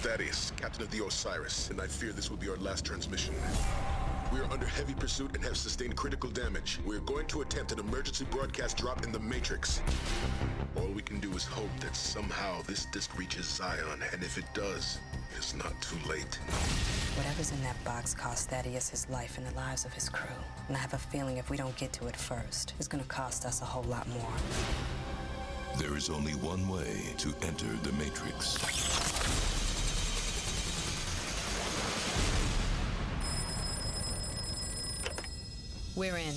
Thaddeus, captain of the Osiris, and I fear this will be our last transmission. We are under heavy pursuit and have sustained critical damage. We are going to attempt an emergency broadcast drop in the Matrix. All we can do is hope that somehow this disc reaches Zion, and if it does, it's not too late. Whatever's in that box cost Thaddeus his life and the lives of his crew. And I have a feeling if we don't get to it first, it's gonna cost us a whole lot more. There is only one way to enter the Matrix. We're in.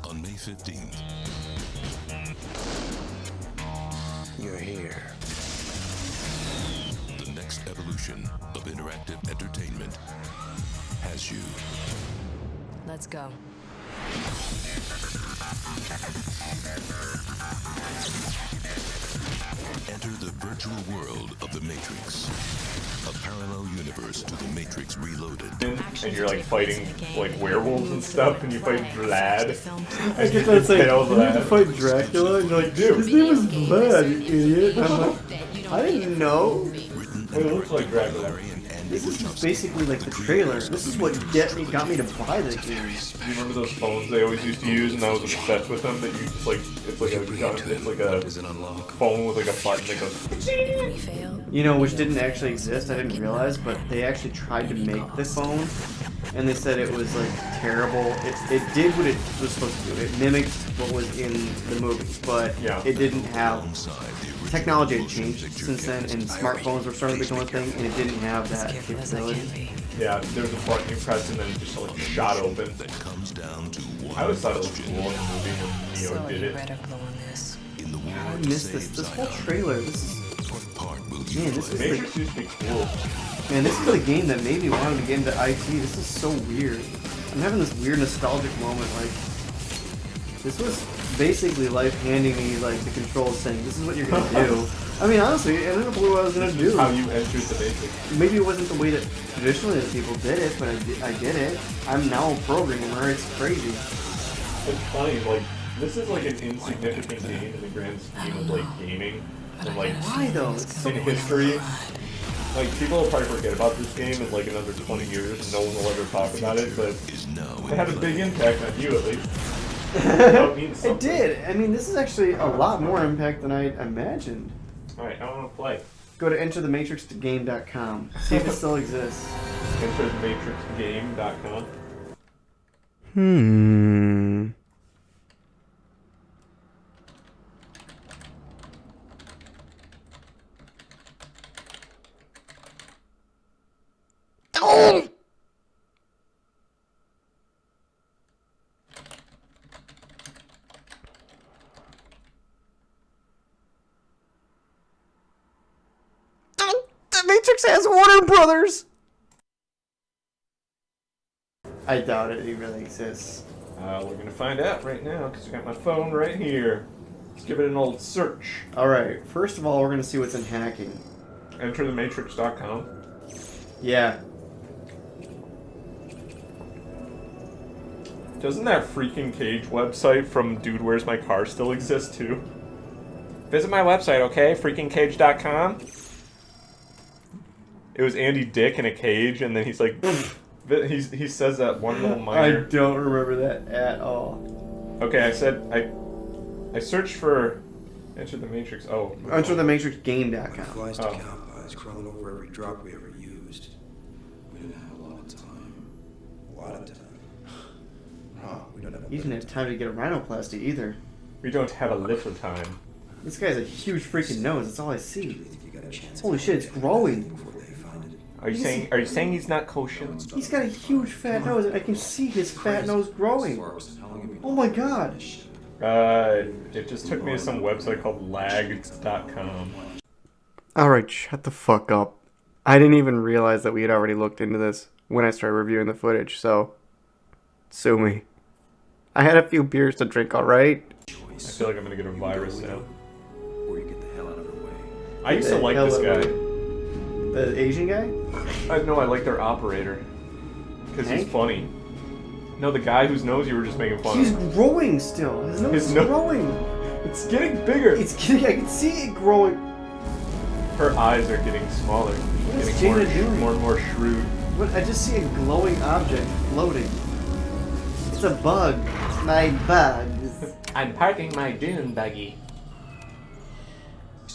On May 15th. You're here. The next evolution of interactive entertainment has you. Let's go. Enter the virtual world of the Matrix. A parallel universe to the Matrix Reloaded. And you're like fighting like werewolves and stuff, and you fight Vlad. I get that saying, you need to fight Dracula, and you're like, dude, his name is Vlad, you idiot. And I'm like, I didn't know. It looks like Dracula. This is just basically like the trailer. This is what got me to buy the game. Do you remember those phones they always used to use, and I was obsessed with them? That you just like, it's like a phone with like a button that goes. You know, which didn't actually exist. I didn't realize, but they actually tried to make the phone, and they said it was like terrible. It did what it was supposed to do. It mimicked what was in the movie, but it didn't have. Technology had changed since then, and smartphones were starting to become a thing, and it didn't have that capability. Yeah, there was a button you pressed and then it just like shot open. I always thought it was cool in the movie when Neo did it. I missed this whole trailer. This is Matrix used to be cool. Man, this is the game that made me want to get into IT. This is so weird. I'm having this weird nostalgic moment. Like, this was basically life handing me like the controls, saying, "This is what you're gonna do." I mean, honestly, I didn't know what I was gonna do. How you entered the Matrix. Maybe it wasn't the way that traditionally the people did it, but I did it. I'm now a programmer. It's crazy. It's funny, like this is like an insignificant game in the grand scheme of like gaming and like why though? It's so in history. Like people will probably forget about this game in like another 20 years, and no one will ever talk about it. But it had a big impact on you, at least. It did. I mean, this is actually a lot more impact than I imagined. Alright, I want to play. Go to enterthematrixgame.com. See if it still exists. Enterthematrixgame.com. Oh! The Matrix has Warner Brothers! I doubt it really exists. We're gonna find out right now because I got my phone right here. Let's give it an old search. Alright, first of all, we're gonna see what's in hacking. Enterthematrix.com. Yeah. Doesn't that freaking Cage website from Dude Where's My Car still exist too? Visit my website, okay? Freakingcage.com. It was Andy Dick in a cage, and then he's like, he says that one little minor. I don't remember that at all. Okay, I said I searched for Enter the Matrix. Oh, Enterthematrixgame.com. Flies to cow pies crawling over every drop we ever used. We didn't have a lot of time. A lot of time. We don't have a He didn't have time to get a rhinoplasty either. we don't have a little time. This guy's a huge freaking nose. That's all I see. You got a chance. Holy shit, it's growing. Before they find it. Are you saying he's not kosher? He's got a huge fat nose, and I can see his fat nose growing. Oh my god. It just took me to some website called lag.com. Alright, shut the fuck up. I didn't even realize that we had already looked into this when I started reviewing the footage, so sue me. I had a few beers to drink, alright? I feel like I'm gonna get a virus now. Or you get the hell out of our way. I used to like this guy. The Asian guy? I like their operator. Because he's funny. No, the guy whose nose you were just making fun He's of. growing still. His nose is growing. It's getting bigger. It's getting. I can see it growing. Her eyes are getting smaller. What is Getting Jaina doing? more and more shrewd. What? I just see a glowing object floating. It's a bug. My bug. I'm parking my dune buggy.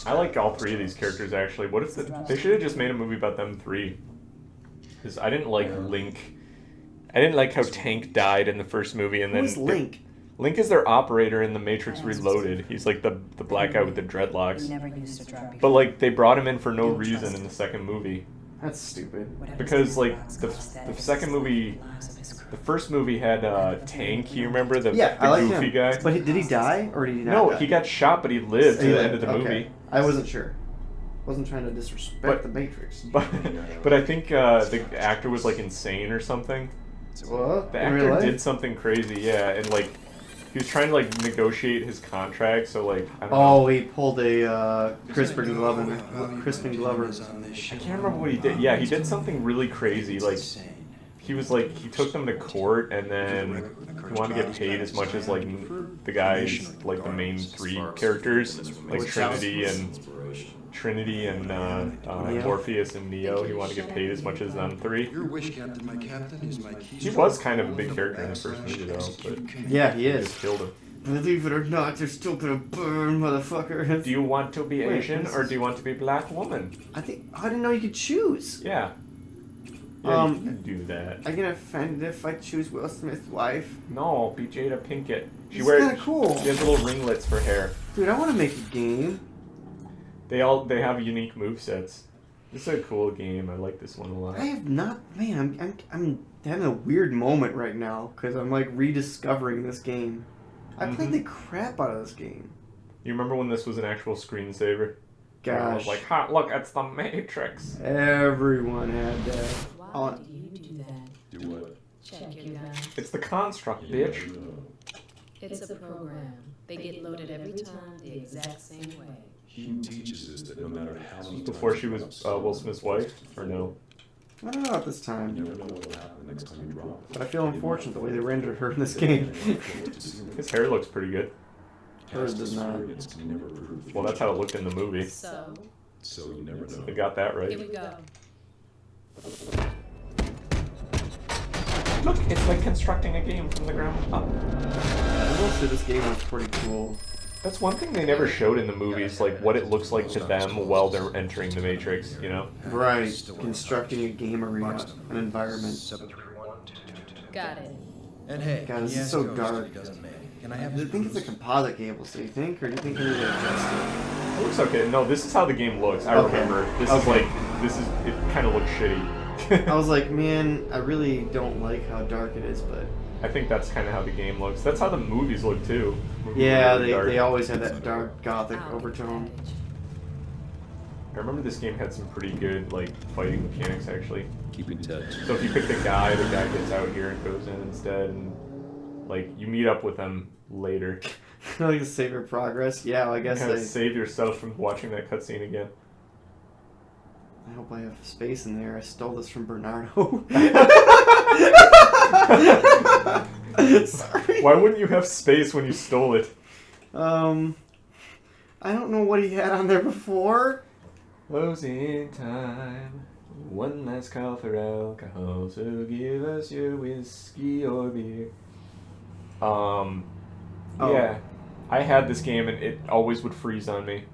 I like all three of these characters actually. What if they should have just made a movie about them three? Because I didn't like Link. I didn't like how Tank died in the first movie, and then Who's Link? Link is their operator in The Matrix Reloaded. He's like the black guy with the dreadlocks. Never used to drop But like they brought him in for no reason in the second movie. That's stupid. Because like the second movie, the first movie had Tank. You remember the I like goofy him. guy? But did he die or did he not? No, die? he got shot, but he lived to the end of the Okay. movie. I wasn't sure. Wasn't trying to disrespect the Matrix. But I think the actor was like insane or something. What? The In real actor life? did something crazy, yeah, and like he was trying to like negotiate his contract, so like I don't know. Oh, he pulled a Crispin Glover. Crispin Glover. I can't remember what he did. Yeah, he did something really crazy. Like he was like he took them to court, and then he wanted to get paid as much as like the guys, like the main three characters, like Trinity and Morpheus and Neo. He wanted to get paid as much as them three. Your wish, Captain, my captain, is my key. He was kind of a big character in the first movie, though, but Yeah, he they is. just killed him. Believe it or not, they're still gonna burn, motherfucker. Do you want to be Wait, Asian this or is- do you want to be black woman? I didn't know you could choose. Yeah. Yeah, you Um, can do that. I get offended if I choose Will Smith's wife. No, be Jada Pinkett. She It's wears. kinda cool. She has little ringlets for hair. Dude, I want to make a game. They have unique movesets. This is a cool game. I like this one a lot. I have not, man. I'm having a weird moment right now because I'm like rediscovering this game. I played the crap out of this game. You remember when this was an actual screensaver? Everyone was Gosh, like, "Ha! Look, it's the Matrix." everyone had that. Why did you do that? Do what? Check your gun. It's the construct, bitch. It's a program. They get loaded every time the exact same way. He teaches us that no matter how many Before times she you was drop Will something, Smith's wife, or no? I don't know at this you time, never know what will happen the next time you drop. but I feel unfortunate the way they rendered her in this game. His hair looks pretty good. Hers does not. Experience can never prove Well, that's how it looked in the movie. So, so you never know. They got that here right. we go. Look, it's like constructing a game from the ground up. I will say this game was pretty cool. That's one thing they never showed in the movies, like what it looks like to them while they're entering the Matrix, you know? Right, constructing a game arena, an environment. Got it. And hey, God, this he is has so ghosts dark. that he doesn't make. Can I have I his think it's a bruise? composite cable, so you think? Or do you think I need to adjust it? It looks okay. No, this is how the game looks. I Okay. remember. Okay. It kind of looks shitty. I was like, man, I really don't like how dark it is, but I think that's kind of how the game looks. That's how the movies look too. Movies yeah, are really dark. they always have that dark gothic Out overtone. advantage. I remember this game had some pretty good like fighting mechanics actually. Keep in touch. So if you pick the guy gets out here and goes in instead, and like you meet up with them later. Like save your progress. Yeah, well, I guess Kind of I save yourself from watching that cutscene again. hope I have space in there. I stole this from Bernardo. Sorry. Why wouldn't you have space when you stole it? I don't know what he had on there before. Closing time. One last call for alcohol, so give us your whiskey or beer. Yeah. I had this game and it always would freeze on me.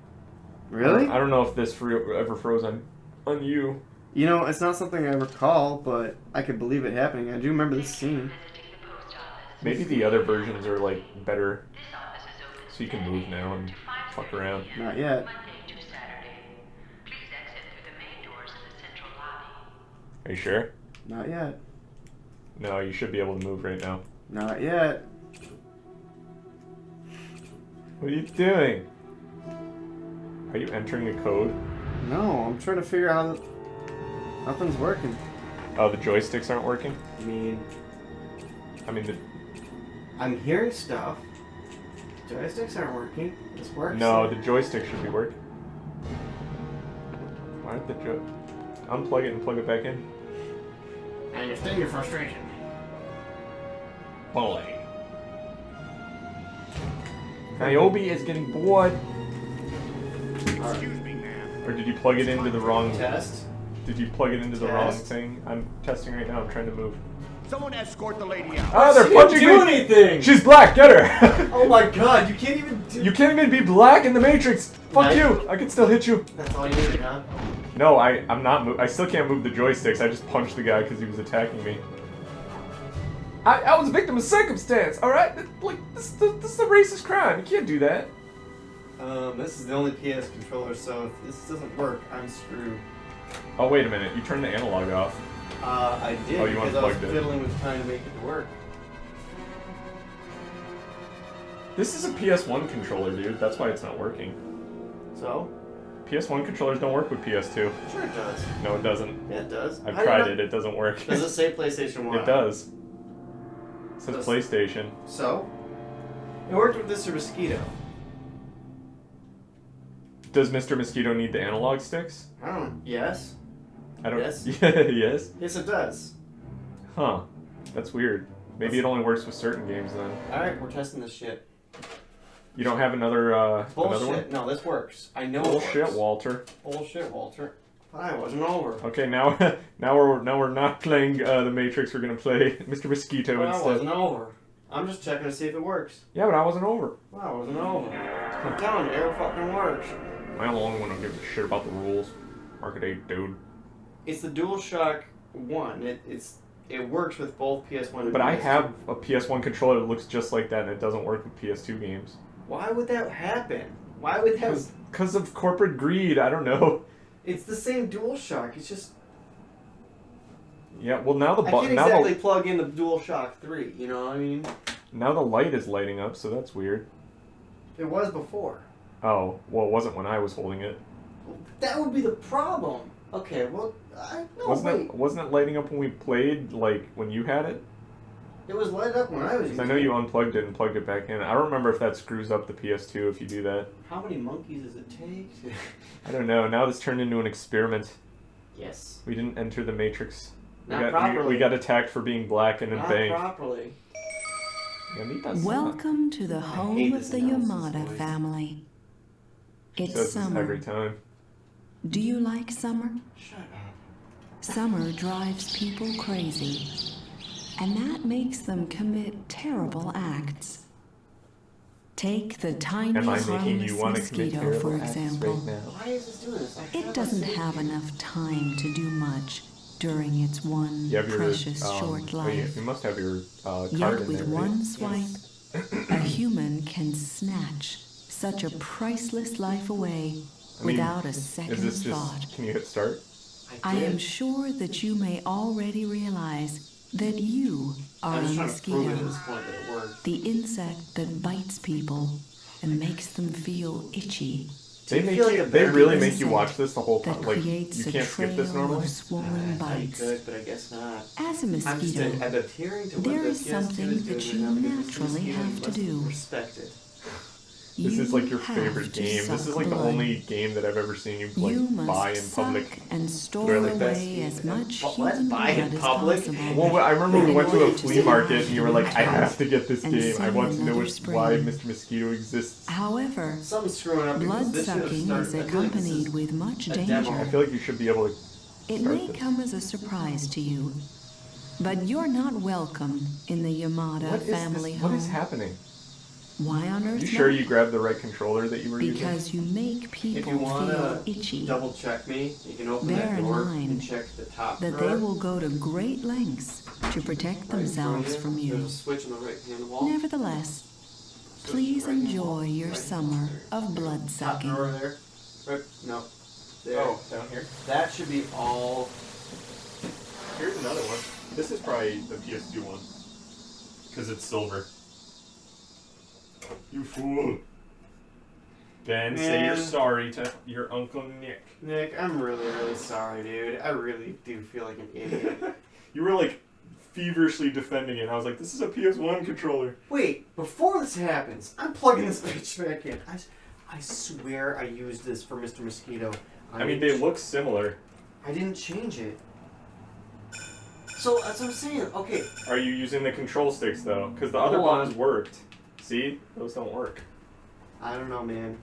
Really? I don't know if this ever froze on you. You know, it's not something I recall, but I could believe it happening. I do remember this scene. Maybe the other versions are like better, so you can move now and fuck around. Not yet. Are you sure? Not yet. No, you should be able to move right now. Not yet. What are you doing? Are you entering a code? No, I'm trying to figure out. Nothing's working. Oh, the joysticks aren't working? I mean, I'm hearing stuff. Joysticks aren't working. This works. No, the joystick should be working. Why aren't the unplug it and plug it back in? I understand your frustration. Boy. Niobe is getting bored. Excuse me, ma'am. Or did you plug it into the wrong... Test. Did you plug it into the wrong Test. thing? I'm testing right now. I'm trying to move. Someone escort the lady out. Oh, they're She didn't punching do me! anything! She's black! Get her! Oh my god, you can't even do... You can't even be black in the Matrix! Fuck Nice. you! I can still hit you! That's all you needed, huh? No, I'm not I still can't move the joysticks. I just punched the guy because he was attacking me. I was a victim of circumstance, alright? Like, this is a racist crime. You can't do that. This is the only PS controller, so if this doesn't work, I'm screwed. Oh, wait a minute. You turned the analog off. I did, Oh, you because I was unplugged it. fiddling with trying to make it work. This is a PS1 controller, dude. That's why it's not working. So? PS1 controllers don't work with PS2. Sure it does. No, it doesn't. Yeah, it does. I've How do you tried know- it. It doesn't work. Does it say PlayStation 1? It does. It says Does- PlayStation. So? It worked with Mr. Mosquito. Does Mr. Mosquito need the analog sticks? I don't know. Yes? I don't. Yes. Yes. Yes, it does. Huh. That's weird. Maybe it only works with certain games then. Alright, we're testing this shit. You don't have another another one? Bullshit. No, this works. I know it Bullshit, works. Walter. Bullshit, Walter. But I wasn't over. Okay, now we're not playing the Matrix. We're gonna play Mr. Mosquito But I instead. wasn't over. I'm just checking to see if it works. Yeah, but I wasn't over. Well, I wasn't over. I'm telling you, it fucking works. I'm the only one who gives a shit about the rules. Arcade, dude. It's the DualShock 1. It works with both PS1 and But I PS2. have a PS1 controller that looks just like that, and it doesn't work with PS2 games. Why would that happen? Why would that... Because of corporate greed. I don't know. It's the same DualShock. It's just... Yeah. Well, now the I can't button. Now exactly the plug in the DualShock 3, you know what I mean? now the light is lighting up, so that's weird. It was before. Oh, well, it wasn't when I was holding it. That would be the problem. Okay, well, Wasn't it lighting up when we played, like, when you had it? It was lit up when I was 'Cause I know you unplugged it and plugged it back in. I don't remember if that screws up the PS2 if you do that. How many monkeys does it take? I don't know. Now this turned into an experiment. Yes. We didn't enter the Matrix. Not properly. We got attacked for being black in a Not bank. properly. Welcome to the home of the Yamada family. It's Says this summer. every time. Do you like summer? Shut up. Summer drives people crazy, and that makes them commit terrible acts. Take the tiny Am I making harmless you want to commit mosquito, terrible for acts example. right now? Why is this doing this? It doesn't have enough time to do much during its one You have your precious short life. You must have your card Yet in with there, right? one swipe, a human can snatch such a priceless life away I mean, without a Is second's this thought. just? Can you hit start? I am sure that you may already realize that you are I'm a just trying to prove it at mosquito, this point that it worked. the insect that bites people and makes them feel itchy, They you make feel like you. a They better really make insect you watch this the whole that time. Like creates you a can't skip this trail normally. of swollen I bites. could, but I guess not. As a I'm just mosquito, adhering to what there the is PS2 something is that doing you right now because naturally mosquito have to must do. respect it. This is like your have favorite to game. This is suck like the blood. only game that I've ever seen you like You buy must in suck public. and store Really? Best away game as ever. much But let's human buy in blood as public. possible. Well, I remember we In went to a order to flea market survive and you were like, I the have to get this and game. I see want to know another why spring. Mr. Mosquito exists. However, Something's screwing up because blood this should have sucking started. is I feel like this accompanied is with much a danger. demo. I feel like you should be able to It start may this. come as a surprise to you, but you're not welcome in the Yamada What is family this? home. What is happening? Why on earth You sure not? you grabbed the right controller that you were using? Because you make If people you want feel to itchy, double check me, you can open Bear that in door mind and check the top that drawer. they will go to great lengths to protect Right in front themselves of from There's you. a switch on the right hand wall. Nevertheless, please enjoy your summer of blood Top sucking. drawer there. Right, no. There. Oh, down here. That should be all. Here's another one. This is probably the PS2 one. Because it's silver. You fool. Ben, say you're Man. sorry to your Uncle Nick. Nick, I'm really, really sorry, dude. I really do feel like an idiot. You were like feverishly defending it. I was like, this is a PS1 controller. Wait, before this happens, I'm plugging this bitch back in. I swear I used this for Mr. Mosquito. I mean, they look similar. I didn't change it. So, that's what I'm saying. Okay, Are you using the control sticks though? Because the other Hold on. ones worked. See? Those don't work. I don't know, man.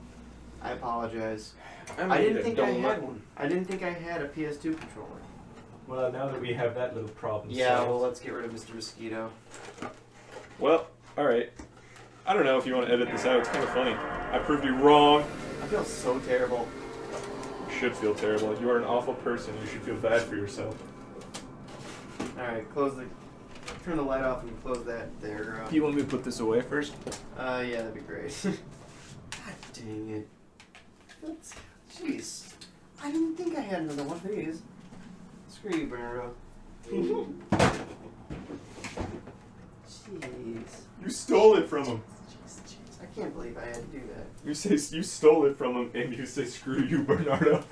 I apologize. I I didn't think I had one. I didn't think I had a PS2 controller. Well, now that we have that little problem Yeah, solved. well, let's get rid of Mr. Mosquito. Well, alright. I don't know if you want to edit this out. It's kind of funny. I proved you wrong. I feel so terrible. You should feel terrible. You are an awful person. You should feel bad for yourself. Alright, turn the light off and close that there. Do you want me to put this away first? Yeah, that'd be great. God dang it. Jeez. I didn't think I had another one of these. Screw you, Bernardo. Jeez. You stole it from him. Jeez. I can't believe I had to do that. You say you stole it from him, and you say, "Screw you, Bernardo."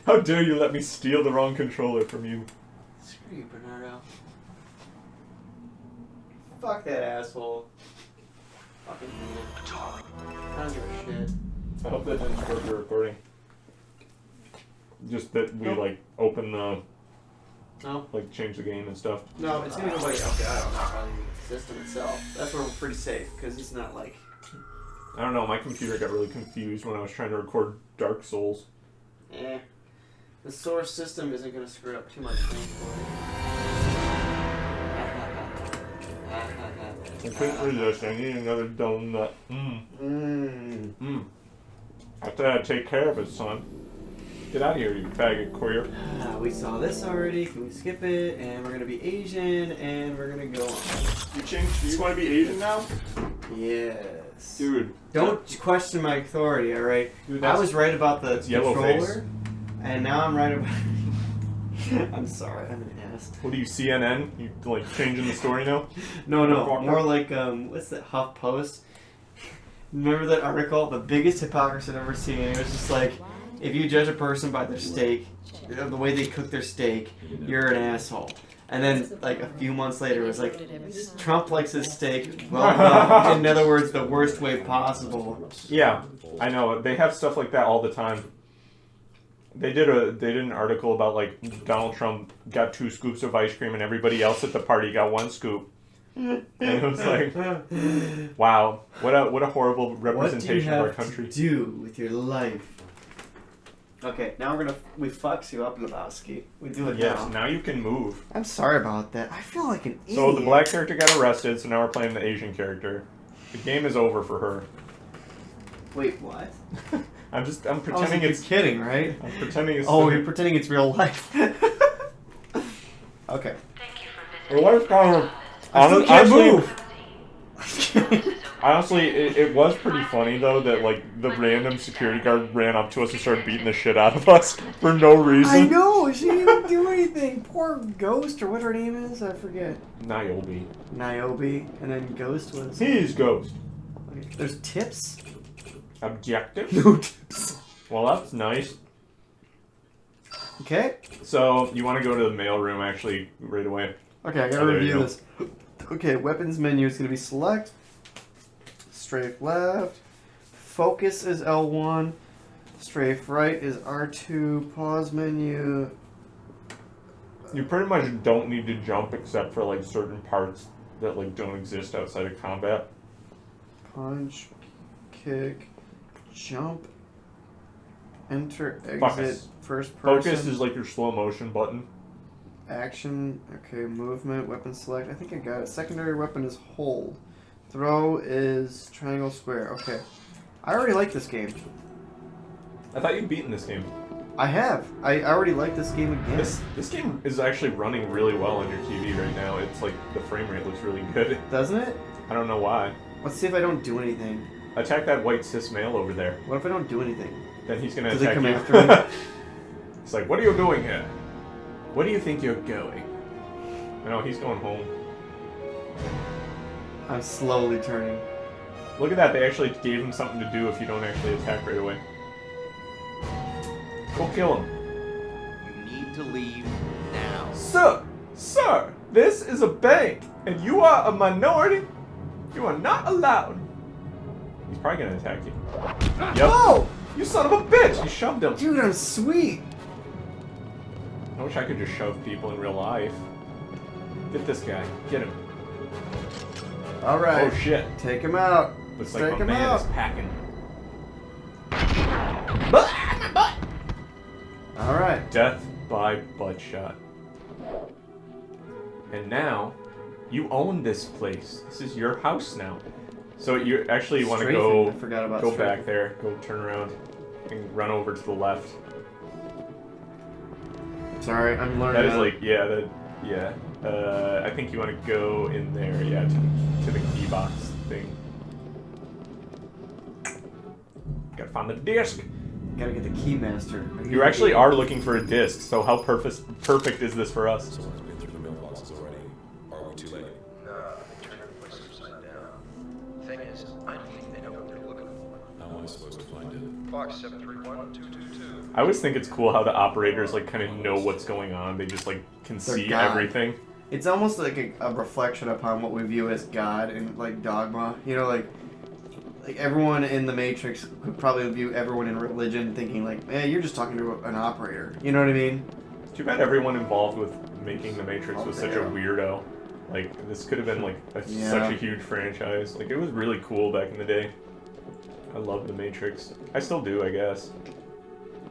How dare you let me steal the wrong controller from you? Screw you, Bernardo. Fuck that asshole. Fucking idiot. I don't give a shit. I hope that didn't start your recording. Just that we like open the No. like change the game and stuff. No, it's gonna go by not running the system itself. That's where we're pretty safe, because it's not like... I don't know, my computer got really confused when I was trying to record Dark Souls. The source system isn't gonna screw up too much Completely just, I need another donut. I said I'd take care of it, son. Get out of here, you faggot queer. We saw this already. Can we skip it? And we're gonna be Asian, and we're gonna go on. You changed? You want to be Asian now? Yes. Dude. Don't question my authority, alright? Dude, I was right about the yellow controller, face. and now I'm right about... I'm sorry, I'm an ass. What are you, CNN? You like changing the story now? No, more like, what's that, HuffPost? Remember that article? The biggest hypocrisy I've ever seen. It was just like, if you judge a person by their steak, the way they cook their steak, you're an asshole. And then, like, a few months later, it was like, Trump likes his steak well done. In other words, the worst way possible. Yeah, I know. They have stuff like that all the time. They did an article about like Donald Trump got 2 scoops of ice cream and everybody else at the party got 1 scoop. And it was like, wow, what a horrible representation of our country. What do you have to do with your life? Okay, now we fucks you up, Lebowski. We do it Yes, now. now you can move. I'm sorry about that. I feel like an idiot. So the black character got arrested, so now we're playing the Asian character. The game is over for her. Wait, what? I'm pretending it's kidding, right? I'm pretending it's... You're pretending it's real life. Okay. Well, what is kind of... Honestly, it was pretty funny though that like the random security guard ran up to us and started beating the shit out of us for no reason. I know, she didn't even do anything. Poor Ghost, or what her name is, I forget. Niobe. And then Ghost was... He's Ghost. Okay. There's tips? Objective? No tips. Well, that's nice. Okay. So, you want to go to the mailroom actually right away. Okay, I gotta review this. Okay, weapons menu is gonna be select, strafe left, focus is L1, strafe right is R2, pause menu. You pretty much don't need to jump except for like certain parts that like don't exist outside of combat. Punch, kick, jump, enter, exit, Focus. first person. Focus is like your slow motion button. Action, okay, movement, weapon select, I think I got it. Secondary weapon is hold. Throw is triangle, square, okay. I already like this game. I thought you'd beaten this game. I have. I already like this game again. This game is actually running really well on your TV right now. It's like the frame rate looks really good. Doesn't it? I don't know why. Let's see if I don't do anything. Attack that white cis male over there. What if I don't do anything? Then he's gonna Does he attack come you. after me? He's like, what are you doing here? Where do you think you're going? I know, he's going home. I'm slowly turning. Look at that, they actually gave him something to do if you don't actually attack right away. Go kill him. You need to leave now. Sir, this is a bank, and you are a minority. You are not allowed. He's probably gonna attack you. Yep. Oh! You son of a bitch! You shoved him. Dude, I'm sweet! I wish I could just shove people in real life. Get this guy. Get him. Alright. Oh shit. Take him out. Looks Take like my him man out. is packing. My butt! Alright. Death by butt shot. And now, you own this place. This is your house now. So you actually want to Strafing. go I forgot about back strafing. there, go turn around, and run over to the left. Sorry, I'm learning. That is like, yeah. I think you want to go in there, yeah, to the key box thing. Gotta find the disc. Gotta get the keymaster. You actually are looking for a disc, so how perfect is this for us? Someone's been through the mailboxes already. Are we too late? Nah, they turned the place upside down. Thing is, I don't think they know what they're looking for. How am I supposed to find it? Box 731222. I always think it's cool how the operators like kind of know what's going on. They just like can see God. everything. It's almost like a reflection upon what we view as God and like dogma. You know, like everyone in the Matrix could probably view everyone in religion thinking like, you're just talking to an operator. You know what I mean? Too bad everyone involved with making the Matrix was such a damn. weirdo. Like this could have been like Yeah. such a huge franchise. Like it was really cool back in the day. I loved the Matrix. I still do, I guess.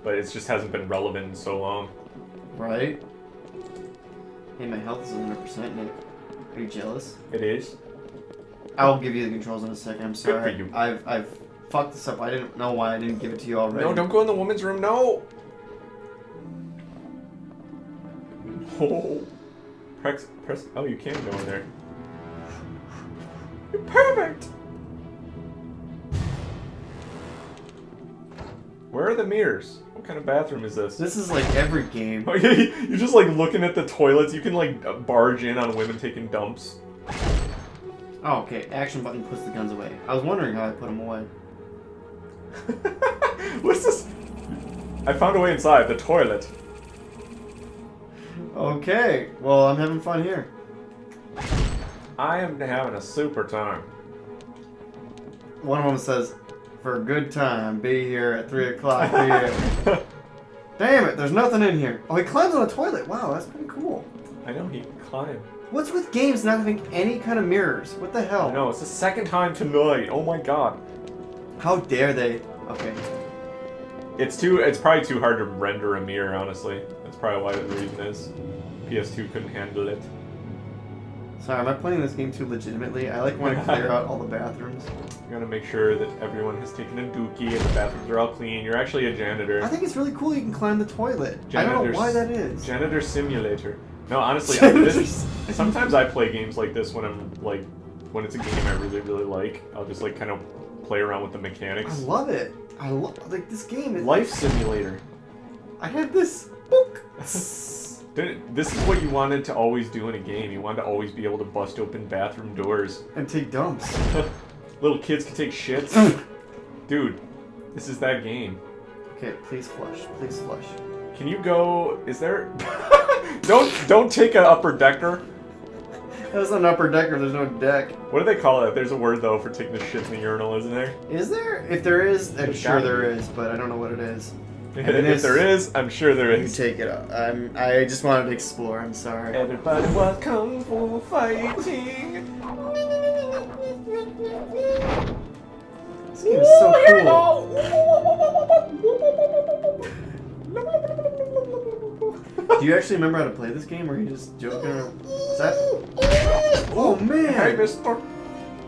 But it just hasn't been relevant in so long. Right? Hey, my health is 100%, Nick. Are you jealous? It is. I'll give you the controls in a second. I'm sorry. for you. I've fucked this up. I didn't know why I didn't give it to you already. No, don't go in the woman's room. No. Oh. Press. Oh, you can go in there. You're perfect. Where are the mirrors? What kind of bathroom is this? This is like every game. Oh, yeah, you're just like looking at the toilets. You can like barge in on women taking dumps. Oh, okay. Action button puts the guns away. I was wondering how I put them away. What's this? I found a way inside the toilet. Okay. Well, I'm having fun here. I am having a super time. One of them says, "For a good time, be here at 3 o'clock p.m." Damn it! There's nothing in here. Oh, he climbs on a toilet. Wow, that's pretty cool. I know he can climb. What's with games not having any kind of mirrors? What the hell? I know, it's the second time tonight. Oh my god. How dare they? Okay. It's probably too hard to render a mirror, honestly. That's probably why the reason is. PS2 couldn't handle it. Sorry, am I playing this game too legitimately? I like want to clear out all the bathrooms. You gotta make sure that everyone has taken a dookie and the bathrooms are all clean. You're actually a janitor. I think it's really cool you can climb the toilet. I don't know why that is. Janitor simulator. No, honestly, sometimes I play games like this when I'm like, when it's a game I really, really like. I'll just like kind of play around with the mechanics. I love it. I love like this game. Life simulator. I had this book. This is what you wanted to always do in a game. You wanted to always be able to bust open bathroom doors. And take dumps. Little kids can take shits. Dude, this is that game. Okay, please flush. Please flush. Can you go... Is there... Don't take an upper decker. That's an upper decker. There's no deck. What do they call it? There's a word, though, for taking the shit in the urinal, isn't there? Is there? If there is, I'm There's sure gotta there be. is, but I don't know what it is. If there is, I'm sure there You is. take it up. I just wanted to explore. I'm sorry. Everybody was kung fu fighting. This game is so cool. Do you actually remember how to play this game, or are you just joking? Is that? Oh man! Hey, mister.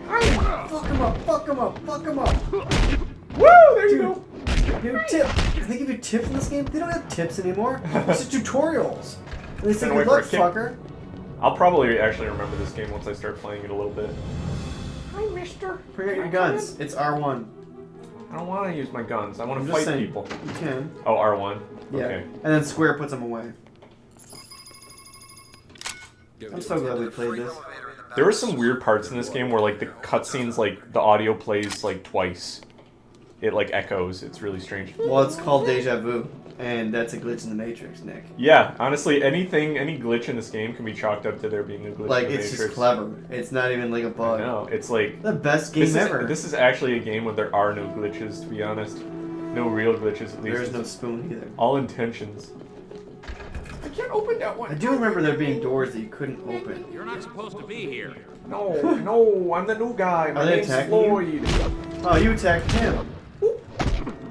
Fuck him up! Fuck him up! Fuck him up! Woo! There you go. New tip. They give you tips in this game. They don't have tips anymore. It's just tutorials. And they say, Gonna wait "Good for luck, a kick. fucker." I'll probably actually remember this game once I start playing it a little bit. Hi, mister. Bring out your guns. It's R1. I don't want to use my guns. I want I'm to just fight saying, people. You can. Oh, R1. Yeah. Okay. And then square puts them away. I'm so glad we played this. There were some weird parts in this game where like the cutscenes, like the audio plays like twice. It like echoes. It's really strange. Well, it's called deja vu, and that's a glitch in the Matrix, Nick. Yeah, honestly, any glitch in this game can be chalked up to there being a glitch Like, in the it's Matrix. just clever. It's not even like a bug. No, it's like The best game ever. This is actually a game where there are no glitches, to be honest. No real glitches, at least. There's no spoon either. All intentions. I can't open that one. I do remember there being doors that you couldn't open. You're not supposed to be here. No, no, I'm the new guy. My Are they name's attacking you? Floyd. Oh, you attacked him.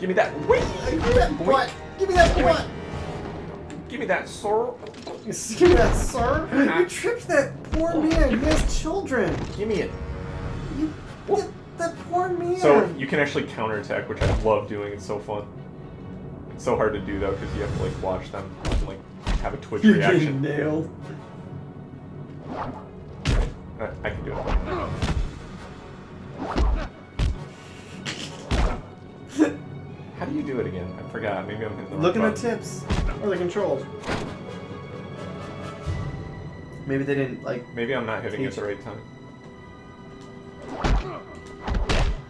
Give me that. Wait. Give me that butt. Give me that butt. Give me that, sir. Give me that, sir. You tricked that poor man. He has children. Give me it. That poor man. So you can actually counterattack, which I love doing. It's so fun. It's so hard to do though because you have to like watch them and like have a twitch You're reaction. getting nailed. I can do it. How do you do it again? I forgot. Maybe I'm hitting the Look wrong at the button. tips or the controls. Maybe they didn't like. Maybe I'm not hitting it at teach the right time.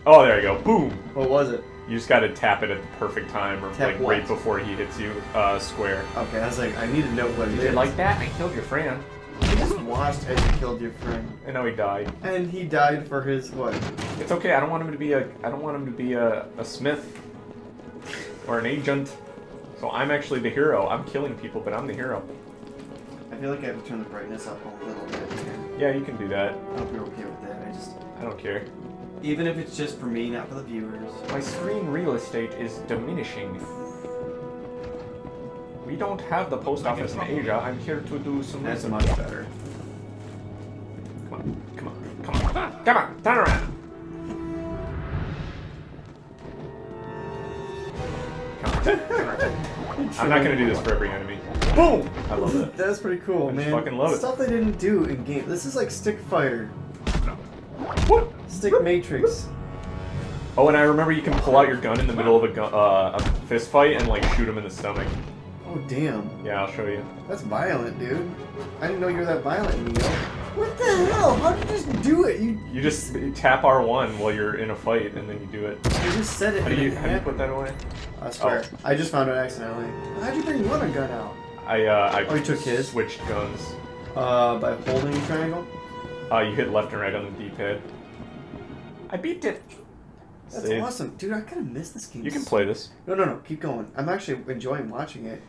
Oh, there you go. Boom. What was it? You just gotta tap it at the perfect time, or Tap like what? right before he hits you. Square. Okay, I was like, I need to know what it You is. did like that? I killed your friend. I just watched as you killed your friend, And now he died. and he died for his what? It's okay. I don't want him to be a. I don't want him to be a smith or an agent. So I'm actually the hero. I'm killing people, but I'm the hero. I feel like I have to turn the brightness up a little bit here. Yeah, you can do that. I hope you're okay with that. I don't care. Even if it's just for me, not for the viewers. My screen real estate is diminishing. We don't have the post office in Asia. I'm here to do some That's research. much better. Come on, come on, come on, come on, turn around. Come on, turn around. I'm not gonna do this for every enemy. Boom! I love that. That's pretty cool, I just man. fucking love it. Stuff they didn't do in game. This is like Stick Fighter. Whoop. Stick Matrix. Oh, and I remember you can pull out your gun in the middle of a fist fight and like shoot him in the stomach. Oh damn. Yeah, I'll show you. That's violent, dude. I didn't know you were that violent, Neo. What the hell? How did you just do it? You just tap R1 while you're in a fight, and then you do it. You just said it. How do you put that away? I swear. Oh. I just found it accidentally. How'd you bring one gun out? I Oh, you took his? switched guns. By holding triangle? You hit left and right on the D-pad. I beat it. That's Save. awesome. Dude, I kind of miss this game. You can play this. No. Keep going. I'm actually enjoying watching it.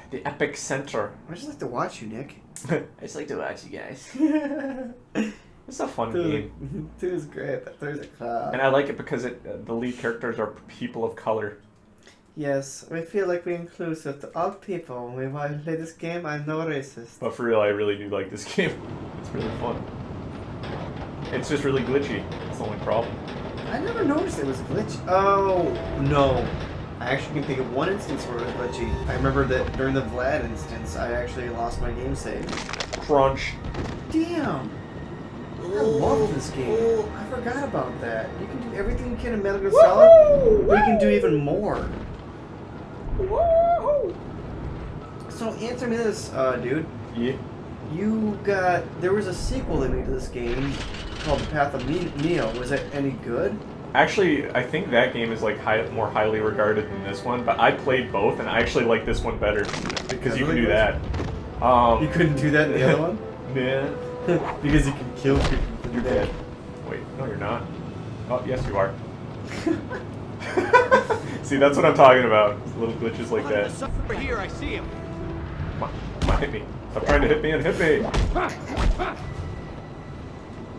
The Epic Center. I just like to watch you, Nick. I just like to watch you guys. It's a fun game. Dude is great. There's a cloud. And I like it because the lead characters are people of color. Yes, we feel like we're inclusive to all people. We want to play this game. I'm no racist. But for real, I really do like this game. It's really fun. It's just really glitchy. It's the only problem. I never noticed it was glitchy. Oh, no. I actually can think of one instance where it was glitchy. I remember that during the Vlad instance, I actually lost my game save. Crunch. Damn. I love this game. I forgot about that. You can do everything you can in Metal Gear Solid, but you can do even more. Woo! So answer me this, dude. Yeah. There was a sequel they made to this game called The Path of Neo. Was it any good? Actually, I think that game is like more highly regarded than this one, but I played both, and I actually like this one better because you can do that. You couldn't do that in the other one? Nah. Because you can kill people. You're dead. Wait, no, you're not. Oh, yes, you are. See, that's what I'm talking about. Little glitches like that. Over here, I see him. Come on, hit me. Stop trying to hit me and hit me.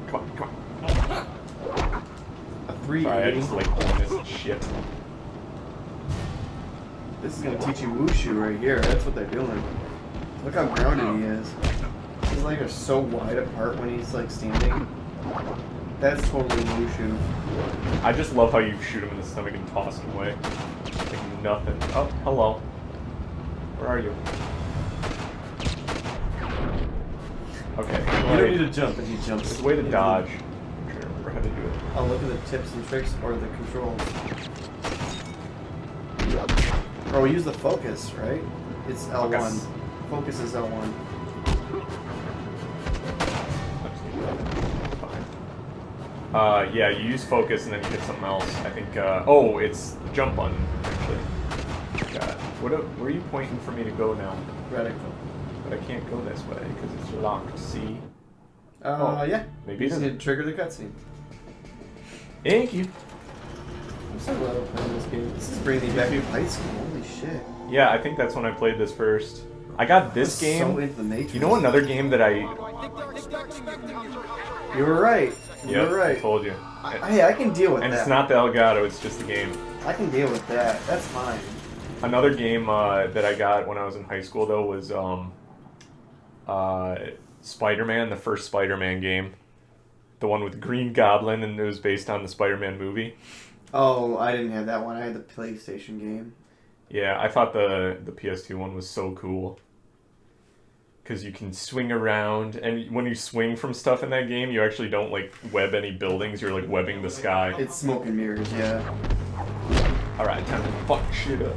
Come on. A 3 Sorry, I just like doing this shit. This is gonna teach you wushu right here. That's what they're doing. Look how grounded he is. His legs are so wide apart when he's like standing. That's totally wushu. I just love how you shoot him in the stomach and toss him away. Like nothing. Oh, hello. Where are you? Okay. You don't need to jump if you jump. There's a way to dodge. I'm trying to remember how to do it. I'll look at the tips and tricks or the controls. Oh, we use the focus, right? It's L1. Focus. Focus is L1. Yeah, you use focus and then you hit something else. I think, oh, it's the jump button, actually. God. Where are you pointing for me to go now? Radical. But I can't go this way because it's locked, see? Yeah. Maybe You it just need isn't. to trigger the cutscene. Thank you. I'm so glad I'm playing this game. This is bringing me back to high school. Holy shit. Yeah, I think that's when I played this first. I got this I'm game. so into the Matrix. You know another game that I... You were right. Yep, You're right. I told you. Hey, I can deal with And that. it's not the Elgato, it's just the game. I can deal with that. That's fine. Another game that I got when I was in high school, though, was Spider-Man, the first Spider-Man game. The one with Green Goblin, and it was based on the Spider-Man movie. Oh, I didn't have that one. I had the PlayStation game. Yeah, I thought the PS2 one was so cool. Because you can swing around, and when you swing from stuff in that game, you actually don't, like, web any buildings, you're, like, webbing the sky. It's smoke and mirrors, yeah. Alright, time to fuck shit up.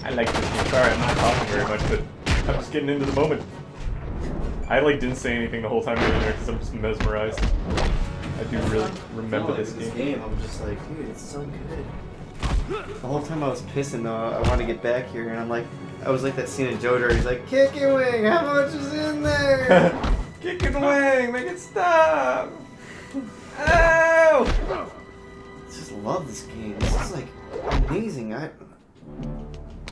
I like this game. Sorry, I'm not talking very much, but I'm just getting into the moment. I like didn't say anything the whole time we were in there because I'm just mesmerized. I do really remember this game. I'm just like, dude, it's so good. The whole time I was pissing though, I wanted to get back here, and I'm like, I was like that scene in JoJo. He's like, kick it, wing. How much is in there? Kick it away, make it stop. Ow! I just love this game. This is like amazing.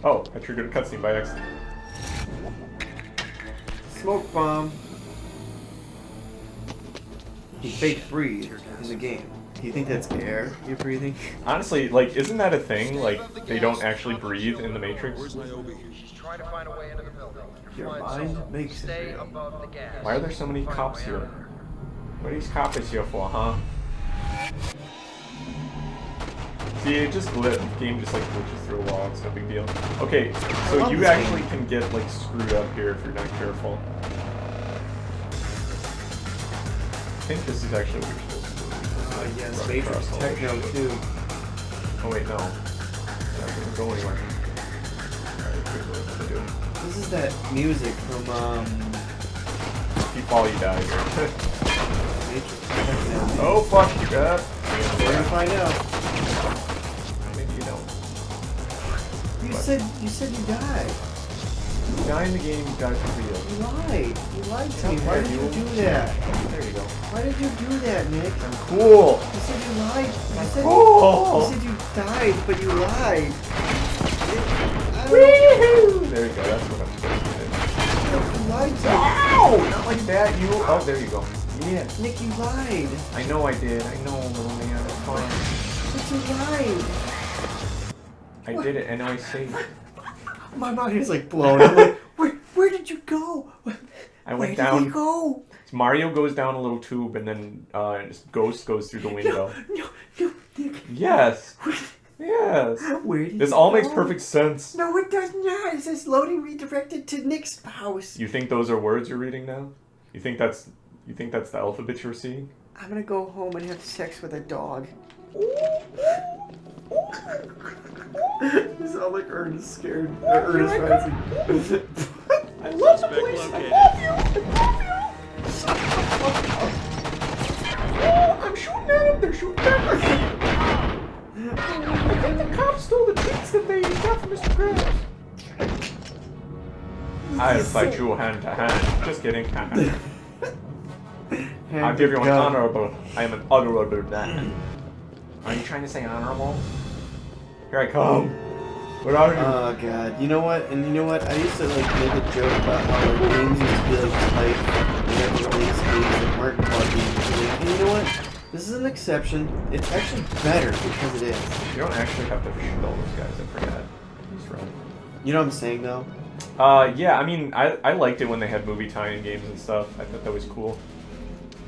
Oh, I triggered a cutscene by accident. Smoke bomb. You fake breathe in the game. Do you think that's air you're breathing? Honestly, like, isn't that a thing? Like, they don't actually breathe in the Matrix? She's trying to find a way into the building. Your mind makes Stay it real. above the gas. Why are there so many cops here? What are these cops here for, huh? See, it just glitched. The game just like glitches through a wall. It's no big deal. Okay, so you actually can get like screwed up here if you're not careful. I think this is actually what you're supposed to do. Yes, Matrix Techno too. Oh wait, no. That doesn't go anywhere. Alright, here's what I'm gonna do. This is that music from If you fall, you die here. Matrix Techno. Oh fuck! We're gonna find out. Maybe you don't. You said you died. You die in the game, you die for real. You lied. You lied to me. Okay, Why did you do that? There you go. Why did you do that, Nick? I'm cool! You said you lied. You said, Cool! you said you died, but you lied. Woohoo! There you go, that's what I'm supposed to do. You lied to me. No! Not like that, you... Oh, there you go. Yeah. Nick, you lied. I know I did. I know, little man. It's fine. But you lied. I did it, and I saved it. My mind is like blown. I'm like, where did you go? I went Where down. did he go? Mario goes down a little tube, and then Ghost goes through the window. No, Nick. Yes. Yes. Where did This he all go? makes perfect sense. No, it does not. It says loading redirected to Nick's house. You think those are words you're reading now? You think that's the alphabet you're seeing? I'm gonna go home and have sex with a dog. You sound like Ernest scared. Ernest rising. I love the place. I love you. Oh, I'm shooting at them. They're shooting at me. I think the cops stole the treats that they got from Mr. Krabs. I I'll He's fight so- you hand to hand. Just kidding. Hand I'll give you an gun. honorable. I am an honorable man. Are you trying to say honorable? Here I come. What are you? Oh god, you know what? And you know what? I used to like make a joke about how like games used to be like tight. We had to release games that weren't buggy. And you know what? This is an exception. It's actually better because it is. You don't actually have to shoot all those guys. I forgot. Just run. You know what I'm saying though? Yeah. I mean, I liked it when they had movie tie-in games and stuff. I thought that was cool.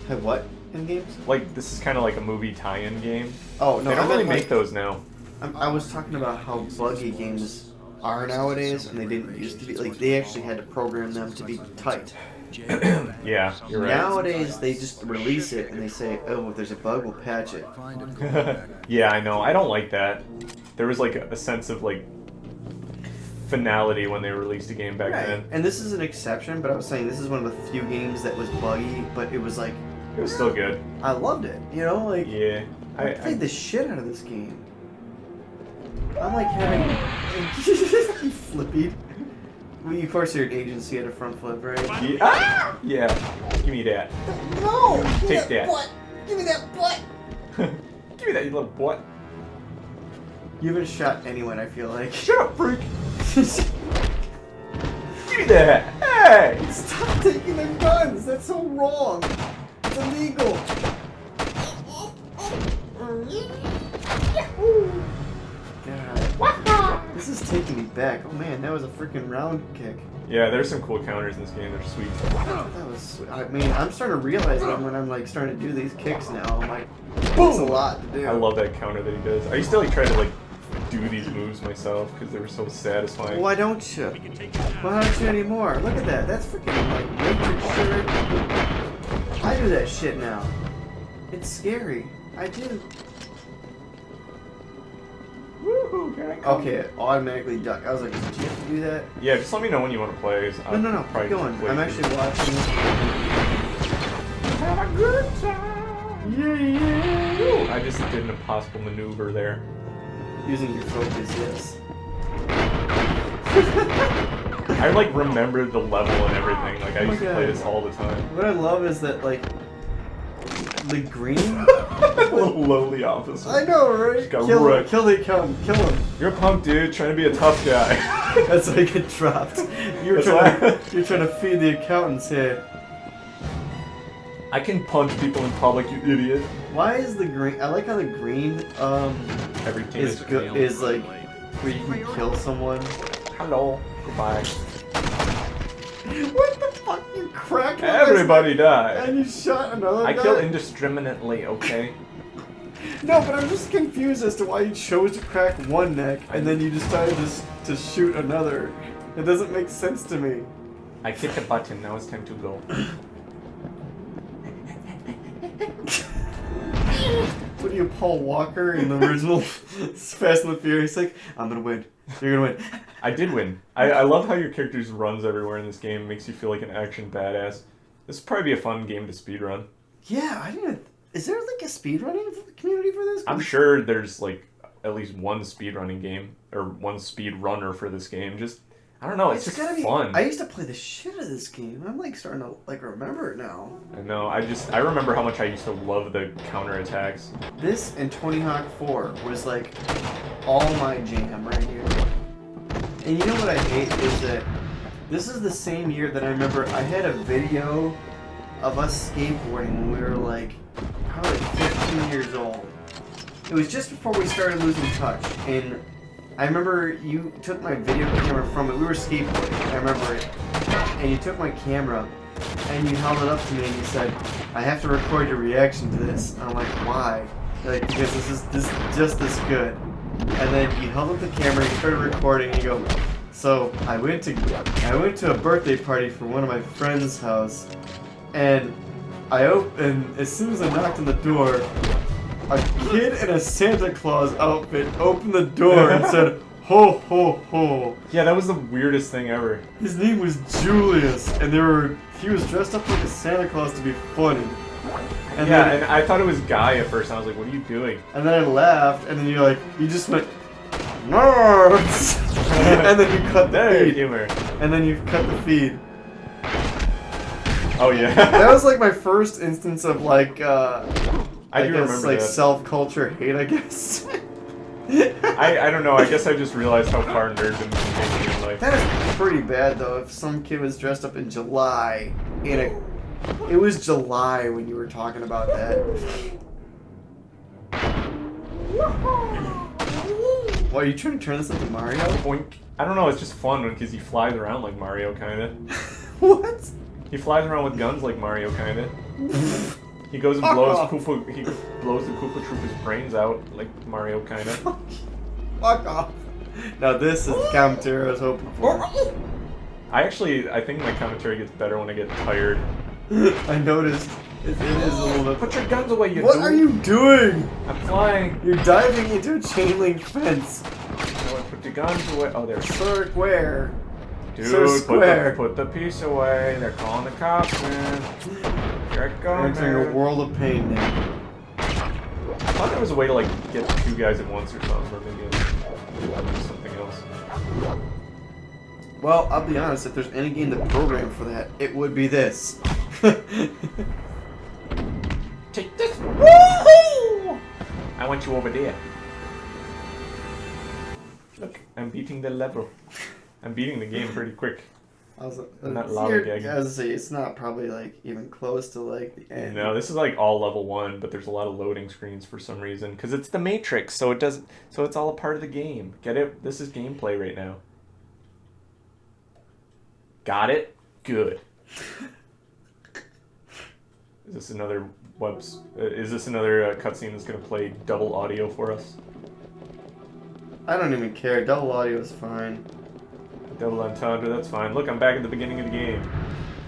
Have what in games? Like this is kind of like a movie tie-in game. Oh no, They don't I really meant, make like, those now. I was talking about how buggy games are nowadays, and they didn't used to be. Like they actually had to program them to be tight. Yeah, you're right. Nowadays, they just release it and they say, "Oh, if there's a bug, we'll patch it." Yeah, I know. I don't like that. There was like a sense of like finality when they released a game back then. And this is an exception, but I was saying this is one of the few games that was buggy, but it was like It was still good. I loved it. You know, like Yeah. I played the shit out of this game. I'm like having you flippied. Well, of course, you're an agency at a front flip, right? Yeah. Ah! Yeah. Give me that. No! Take that. Butt. Give me that butt! Give me that, you little butt. You haven't shot anyone, I feel like. Shut up, freak. Give me that. Hey! Stop taking their guns! That's so wrong! It's illegal! God. This is taking me back. Oh man, that was a freaking round kick. Yeah, there's some cool counters in this game. They're sweet. That was sweet. I mean, I'm starting to realize that when I'm like starting to do these kicks now, I'm like, it's a lot to do. I love that counter that he does. I used to like try to like do these moves myself because they were so satisfying. Why don't you? Why don't you anymore? Look at that. That's freaking like Matrix shirt. I do that shit now. It's scary. I do. Woohoo, here I come. Okay, automatically duck. I was like, did you have to do that? Yeah, just let me know when you want to play. No. Keep going. I'm actually watching. Have a good time. Yeah. I just did an impossible maneuver there. Using your focus, yes. I like remember the level and everything. Like I used to play this all the time. What I love is that like the green. Little lowly officer. I know, right? Got Kill wrecked. him. Kill him. You're a punk dude trying to be a tough guy. That's why you get dropped. You're trying to feed the accountant's head. I can punch people in public, you idiot. Why is the green? I like how the green Every team is good. Is like where you can kill someone. Hello. Goodbye. What the fuck? You cracked one Everybody died. and you shot another I guy? kill indiscriminately, okay? No, but I'm just confused as to why you chose to crack one neck and then you decided to shoot another. It doesn't make sense to me. I hit the button, now it's time to go. What are you, Paul Walker in the original Fast and the Furious? Like, I'm gonna win. You're gonna win. I did win. I love how your character just runs everywhere in this game. It makes you feel like an action badass. This would probably be a fun game to speedrun. Yeah, I didn't. Is there like a speedrunning community for this? I'm sure there's like at least one speedrunning game or one speedrunner for this game. Just I don't know. It's just gotta be fun. I used to play the shit of this game. I'm like starting to like remember it now. I know. I remember how much I used to love the counterattacks. This and Tony Hawk 4 was like all my jam right here. And you know what I hate is that this is the same year that I remember I had a video of us skateboarding when we were like probably 15 years old. It was just before we started losing touch, and I remember you took my video camera from it. We were skateboarding, I remember it. And you took my camera and you held it up to me and you said, I have to record your reaction to this. And I'm like, why? You're like, because this is just this good. And then you held up the camera, you started recording, and you go, so I went to a birthday party for one of my friend's house, and and as soon as I knocked on the door, a kid in a Santa Claus outfit opened the door and said, ho, ho, ho. Yeah, that was the weirdest thing ever. His name was Julius, and he was dressed up like a Santa Claus to be funny. And yeah, then, and I thought it was Guy at first. And I was like, what are you doing? and then I laughed, and then you just went, nerds, and then you cut the Nerd feed, humor. and then you cut the feed. Oh yeah. That was like my first instance of like, I do guess, remember like that. self-culture hate, I guess. I don't know. I guess I just realized how far nerds have been taking in life. That is pretty bad though. If some kid was dressed up in July in a, it was July when you were talking about that. Why are you trying to turn this into Mario? Boink. I don't know. It's just fun because he flies around like Mario, kind of. What? He flies around with guns like Mario, kind of. He goes and Fuck blows off. Koopa. He blows the Koopa Troopa's brains out like Mario, kind of. Fuck off. Now this is the commentary I was hoping for. I think my commentary gets better when I get tired. I noticed. It is a little bit. Put your guns away, you What dude. are you doing? I'm flying. You're diving into a chain link fence. Put your guns away. Oh, there's. Square. Dude, So square. put the piece away. They're calling the cops, man. Here I go, Entering a man. world of pain now. I thought there was a way to like get two guys at once or something, or maybe something else. Well, I'll be honest, if there's any game that programmed for that, it would be this. Take this. Woohoo! I want you over there. Look, I'm beating the level. I'm beating the game pretty quick. I was Not I lollygagging. was say it's not probably like even close to like the end. No, this is like all level 1, but there's a lot of loading screens for some reason because it's the Matrix, so it's all a part of the game. Get it? This is gameplay right now. Got it? Good. Is this another cutscene that's gonna play double audio for us? I don't even care. Double audio is fine. Double entendre, that's fine. Look, I'm back at the beginning of the game.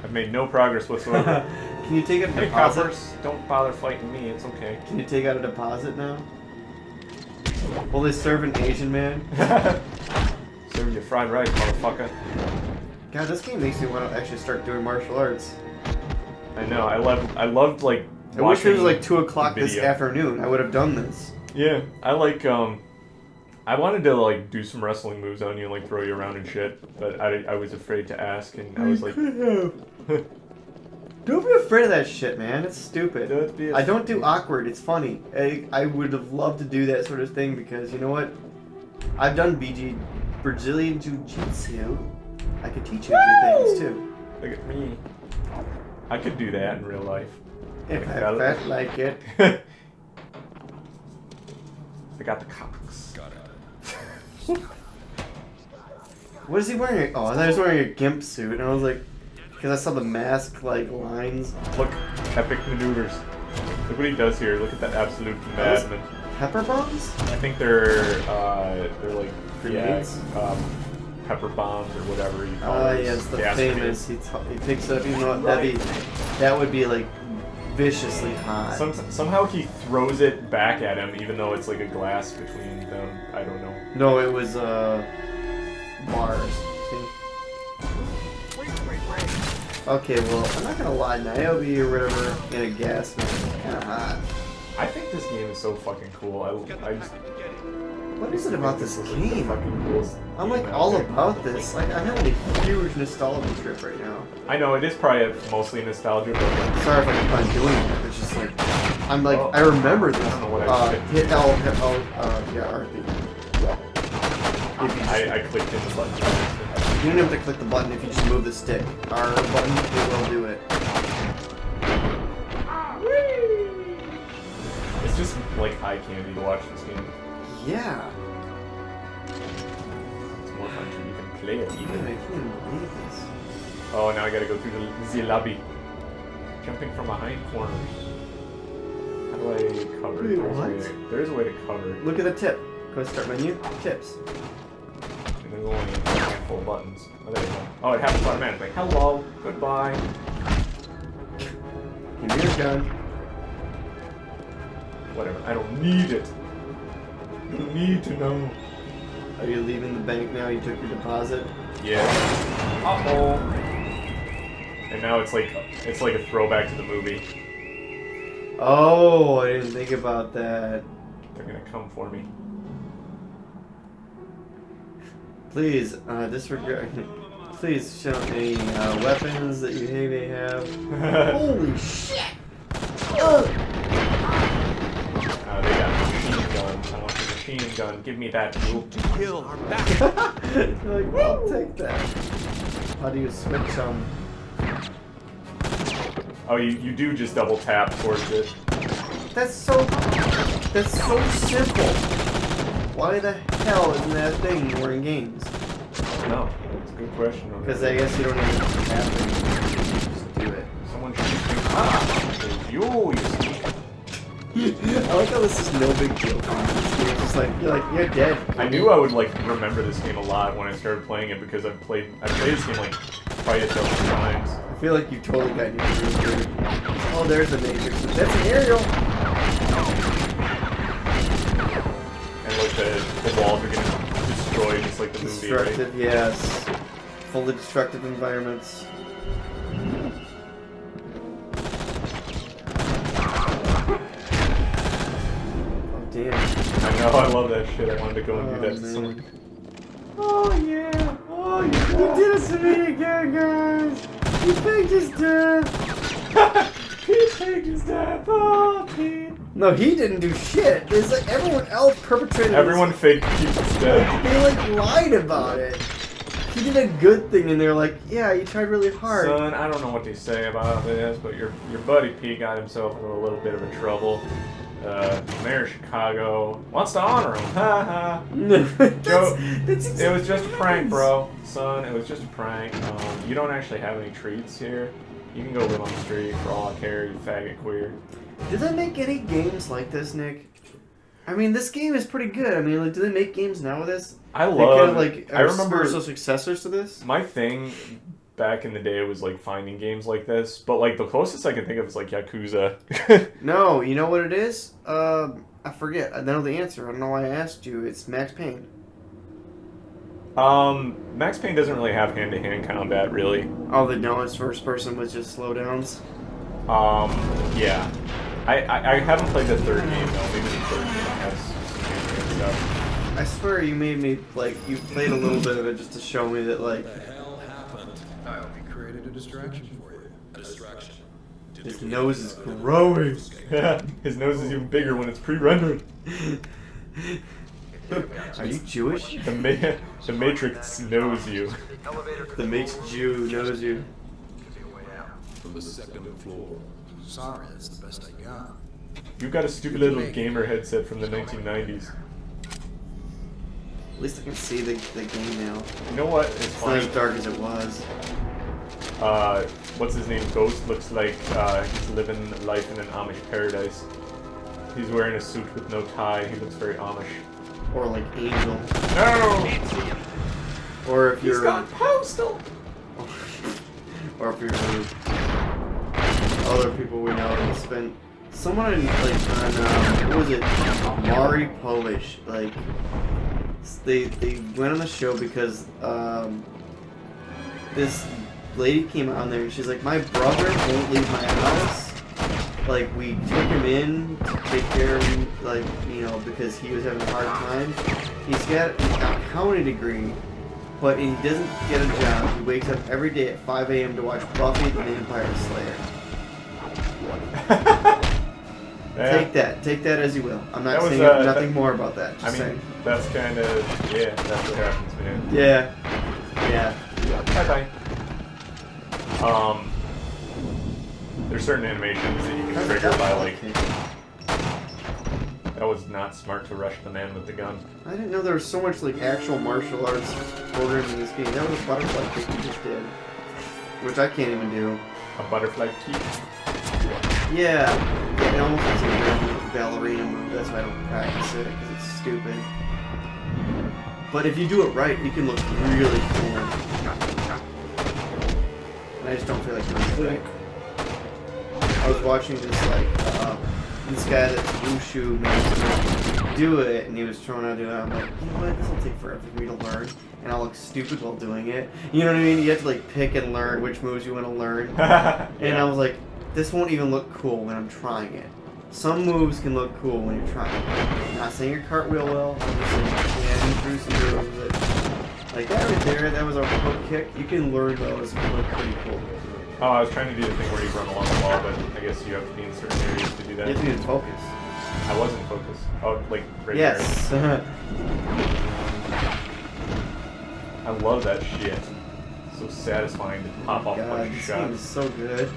I've made no progress whatsoever. Can you take out a Hey, deposit? coppers, don't bother fighting me. It's okay. Can you take out a deposit now? Will they serve an Asian man? Serve you fried rice, motherfucker. God, this game makes me want to actually start doing martial arts. I know. I loved like. I wish it was like 2 the o'clock this video. afternoon. I would have done this. Yeah, I like I wanted to like do some wrestling moves on you and like throw you around and shit, but I was afraid to ask, and I was like, Don't be afraid of that shit, man. It's stupid. Don't be I don't do awkward. It's funny. I would have loved to do that sort of thing because you know what? I've done Brazilian Jiu-Jitsu. I could teach you a few things too. Look at me. I could do that in real life. If I got felt like it. I got the cocks. Got it. What is he wearing? Oh, I thought he was wearing a gimp suit, and I was like, because I saw the mask like lines. Look, epic maneuvers. Look what he does here. Look at that absolute madman. Pepper bombs? I think they're like Grenades? pepper bombs or whatever you call Ah, it. yes, the Gas famous. He picks up. You know what? That would be like viciously hot. Somehow he throws it back at him, even though it's like a glass between them. I don't know. No, it was bars. See? Okay, well, I'm not gonna lie. Niobe or whatever in a gas mask is kind of hot. I think this game is so fucking cool. I just What is it about this game? fucking cool. I'm like all about this. Like I'm having a huge nostalgia trip right now. I know it is probably mostly nostalgia, but like, Sorry if I keep on doing it. It's just like I'm like I remember this. I don't know what I should Hit L, yeah, RP. I clicked in the button. You don't have to click the button if you just move the stick. R button, it will do it. It's just like eye candy to watch this game. Yeah. It's more fun when you can play it Man, I even. can't even believe this. Oh, now I gotta go through the lobby. Jumping from a hind corner. How do I cover? Wait, There is a way to cover. Look at the tip. Go to start menu. Tips. And then only a handful of buttons. Oh, there you go. Oh, it happens automatically. Hello. Goodbye. Give me your gun. Whatever. I don't need it. You don't need to know. Are you leaving the bank now? You took your deposit? Yeah. Uh-oh. And now it's like a throwback to the movie. Oh, I didn't think about that. They're gonna come for me. Please, disregard. Please show any weapons that you may have. Holy shit! They got machine guns. I want the machine gun. Give me that. To kill our back. You're like, I'll take that. How do you switch them? Oh, you do just double tap towards it. That's so simple. Why the hell isn't that a thing more in games? No, that's a good question. Because I guess you don't even have to just do it. Someone should think, it's you see. I like how this is no big deal for me. It's just like you're dead. I knew I would like remember this game a lot when I started playing it because I played this game like quite a dozen times. I feel like you totally got used to it. Oh, there's a Matrix. That's an aerial. And like the walls are getting destroyed just like the movie, right? Destructive, yes. Fully destructive environments. Damn. I know, I love that shit. I wanted to go and do that to someone. Oh yeah! Oh, you did it to me again, guys! You faked his death! He faked his death! Oh, Pete! No, he didn't do shit. It's like everyone else perpetrated Everyone faked Pete's death. They like lied about it. He did a good thing and they're like, yeah, you tried really hard. Son, I don't know what they say about this, but your buddy Pete got himself in a little bit of a trouble. Mayor of Chicago wants to honor him. Ha ha. Joe, it was just a prank, bro. Son, it was just a prank. You don't actually have any treats here. You can go live on the street for all I care, you faggot queer. Do they make any games like this, Nick? I mean, this game is pretty good. I mean, like, do they make games now with this? I love. Kind of, like, I remember spiritual successors to this. My thing back in the day was like finding games like this, but like the closest I can think of is like Yakuza. No, you know what it is? I forget. I know the answer. I don't know why I asked you. It's Max Payne. Max Payne doesn't really have hand-to-hand combat, really. Oh, the no, it's first person with just slowdowns. Yeah. I haven't played the third game though. Maybe the third game has some hand-to-hand stuff. I swear you made me like you played a little bit of it just to show me that like. What the hell happened? We created a distraction for you. A distraction. His nose is growing. His nose is even bigger when it's pre-rendered. Are you Jewish? The Matrix knows you. The Matrix Jew knows you. From the second floor. Sorry, that's the best I got. You got a stupid little gamer headset from the 1990s. At least I can see the game now. You know what? It's It's not funny. as dark as it was. What's his name? Ghost looks like he's living life in an Amish paradise. He's wearing a suit with no tie. He looks very Amish. Or like Angel. No! Or if you're. He's gone postal! Or if you're other people we know and spent. Someone like on what was it? Mari Polish. Like they went on the show because this lady came on there and she's like, my brother won't leave my house. Like, we took him in to take care of him, like, you know, because he was having a hard time. He's got an accounting degree, but he doesn't get a job. He wakes up every day at 5 a.m. to watch Buffy the Vampire Slayer. Yeah. Take that as you will. I'm not That was, saying nothing more about that. Just I mean, saying. that's kind of, yeah, that's what happens, man. Yeah. Bye-bye. There's certain animations that you can trigger by, like... That was not smart to rush the man with the gun. I didn't know there was so much, like, actual martial arts programmed in this game. That was a butterfly kick you just did. Which I can't even do. A butterfly kick? Yeah. It almost looks like a ballerina move. That's why I don't practice it, because it's stupid. But if you do it right, you can look really cool. And I just don't feel like doing it right. I was watching this, like, this guy that's wushu man do it, and he was trying to do it. I'm like, you know what, this will take forever for me to learn, and I'll look stupid while doing it. You know what I mean? You have to, like, pick and learn which moves you want to learn. And I was like, this won't even look cool when I'm trying it. Some moves can look cool when you're trying it. I'm not saying your cartwheel will. I'm just saying you can do some moves that Like that right there, that was a hook kick. You can learn those, but they're pretty cool. Oh, I was trying to do the thing where you run along the wall, but I guess you have to be in certain areas to do that. You have to be in focus. I wasn't focused. Oh, like right yes. there. I love that shit. So satisfying to pop off God, like this shots. game is so good.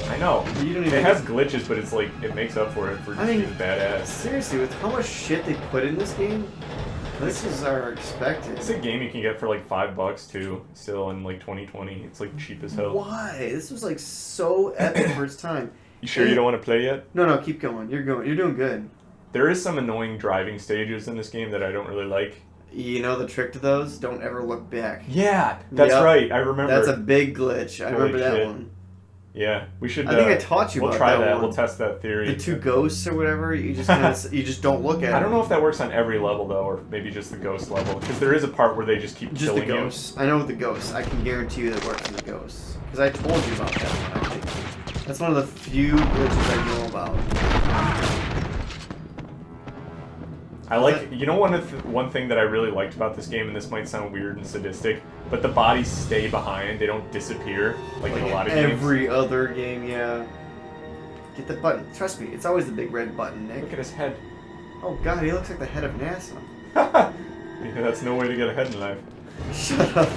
I know. You don't It even has glitches, but it's like it makes up for it for just being badass. Seriously, with how much shit they put in this game, glitches are expected. It's a game you can get for like $5 too, still in like 2020. It's like cheap as hell. Why? This was like so epic for its time. You sure you don't want to play yet? No, keep going. You're doing good. There is some annoying driving stages in this game that I don't really like. You know the trick to those? Don't ever look back. Yeah, that's right. I remember. That's a big glitch. I remember that one. Yeah, we should. I think I taught you we'll about try that one. We'll test that theory. The two ghosts or whatever. You just you just don't look at. I don't know if that works on every level though, or maybe just the ghost level. Because there is a part where they just keep killing the ghosts. I know with the ghosts. I can guarantee you that it works on the ghosts. Because I told you about that one. I think that's one of the few glitches I know about. I like, you know, one thing that I really liked about this game, and this might sound weird and sadistic, but the bodies stay behind; they don't disappear like in a lot of games. Every other game, yeah. Get the button. Trust me, it's always the big red button, Nick. Look at his head. Oh God, he looks like the head of NASA. Yeah, that's no way to get ahead in life. Shut up.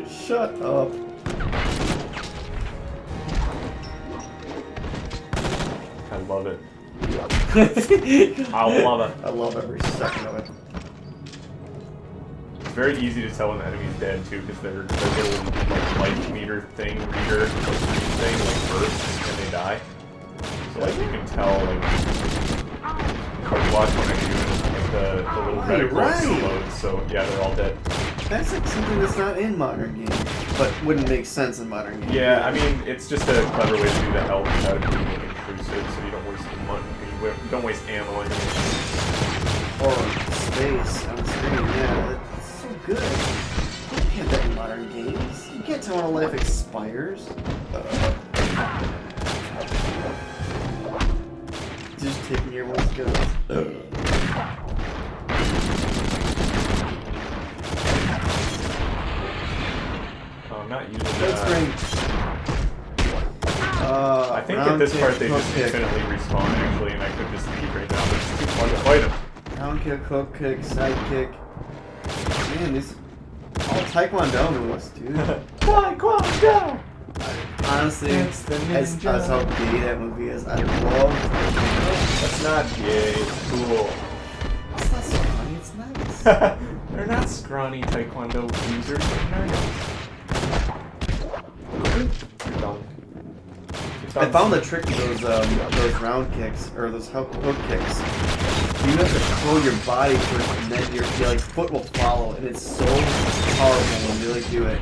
Shut up. I love it. I love it. I love every second of it. It's very easy to tell an enemy's dead too, because their little like life meter thing, reader thing, like bursts and they die. So like you can tell like watch when I do like the little red explodes. So yeah, they're all dead. That's like something that's not in modern games, but wouldn't make sense in modern games. Yeah, I mean it's just a clever way to do the health without it being intrusive, so you don't waste the money. You don't waste ammo or anything. Or space on the screen, yeah, that's so good. You can't have that in modern games. You can't tell when a life expires. Just taking your one's guns. Oh, I'm not using That's that. great. I think at this part they just infinitely respawn actually, and I could just leave right now, but it's too fun to fight them. Down kick, hook kick, side kick. Man, these all Taekwondo moves, dude. Taekwondo! Honestly, as how gay that movie is, I love Taekwondo. That's not gay, it's cool. It's not scrawny, it's nice. They're not scrawny Taekwondo users, they're nerds. You're done. I found the trick to those round kicks, or those hook kicks. You have to throw your body first, and then your like foot will follow, and it's so powerful when you like do it.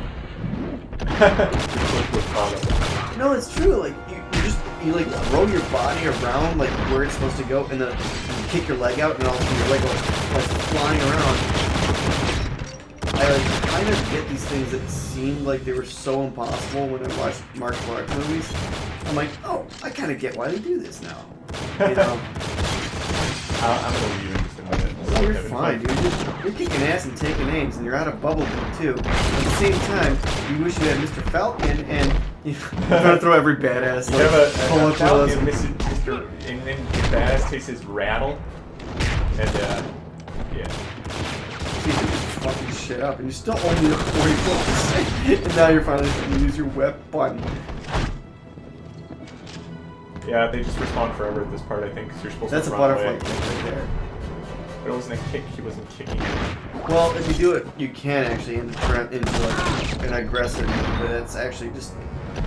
No, it's true. Like you like throw your body around like where it's supposed to go, and then you kick your leg out, and all of a sudden your leg goes like flying around. I like kind of get these things that seemed like they were so impossible when I watched martial arts movies. I'm like, oh, I kind of get why they do this now. You know? I'm gonna leave in just a minute. Oh, you're fine, dude. You're kicking ass and taking names, and you're out of bubble gum too. At the same time, you wish you had Mr. Falcon, and you're trying to throw every badass. You like, have a Falcon, Mr. and then your badass takes his rattle, and yeah. You're just fucking shit up, and you're still only at 44%, and now you're finally going to use your weapon. Yeah, they just respawn forever at this part, I think, because you're supposed That's to a run butterfly away. kick right there. But it wasn't a kick, he wasn't kicking you. Well, if you do it, you can actually into like an aggressive move, but it's actually just a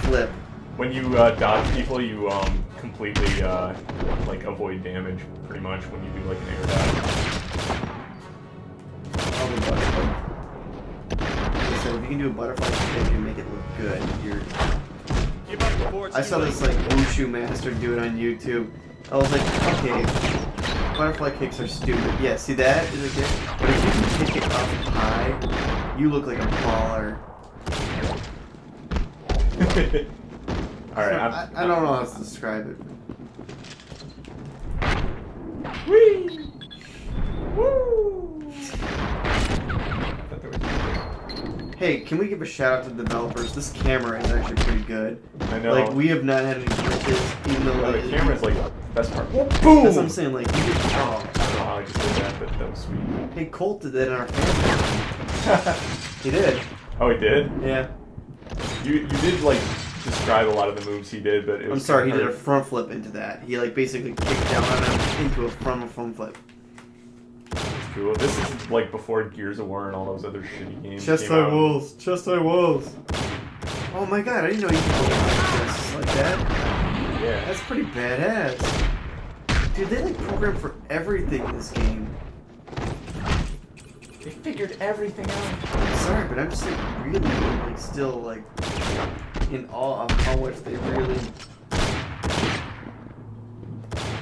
flip. When you dodge people, you completely like avoid damage, pretty much, when you do like an air dodge. So if you can do a butterfly kick and make it look good, you're... I saw this like wushu master do it on YouTube. I was like, okay, butterfly kicks are stupid. Yeah, see that is a kick? But if you can kick it up high, you look like a baller. Alright, I don't know how to describe it. Whee! Woo! Hey, can we give a shout out to the developers? This camera is actually pretty good. I know. Like, we have not had any glitches, even though the camera's like the best part. Boom! That's what I'm saying. Like, you did, I don't know how I just did that, but that was sweet. Hey, Colt did that in our family. He did. Oh, he did? Yeah. You did like describe a lot of the moves he did, but it was I'm sorry, he did a front flip into that. He like basically kicked down on him into a front flip. Cool. This is like before Gears of War and all those other shitty games. Chest high walls. Chest high walls. Oh my god, I didn't know you could go like this, like that. Yeah. That's pretty badass. Dude, they like programmed for everything in this game. They figured everything out. I'm sorry, but I'm just like really like still like in awe of how much they really.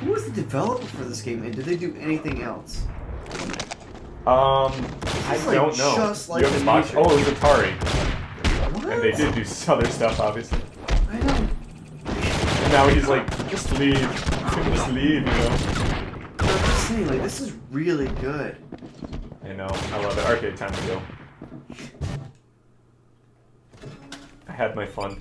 Who was the developer for this game, and did they do anything else? I like don't know. just like you have the Matrix? Matrix. Oh, it was Atari. What? And they did do other stuff, obviously. I know. And now he's like, just leave. Just leave, you know? I'm just saying, like, this is really good. I know. I love it. Okay, time to go. I had my fun.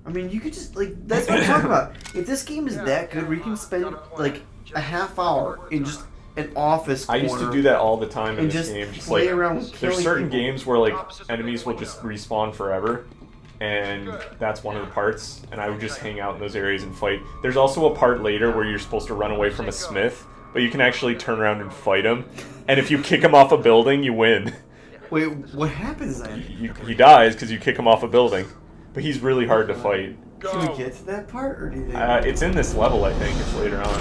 I mean, you could just, like, that's what I'm talking about. If this game is that good, where you can spend, like, a half hour in just an office corner. I used to do that all the time in and this just game. Just play like, around with there's killing certain people. games where like enemies will just respawn forever, and that's one of the parts. And I would just hang out in those areas and fight. There's also a part later where you're supposed to run away from a smith, but you can actually turn around and fight him. And if you kick him off a building, you win. Wait, what happens then? He dies because you kick him off a building, but he's really hard to fight. Can we get to that part, or do you think? It's in this level, I think. It's later on.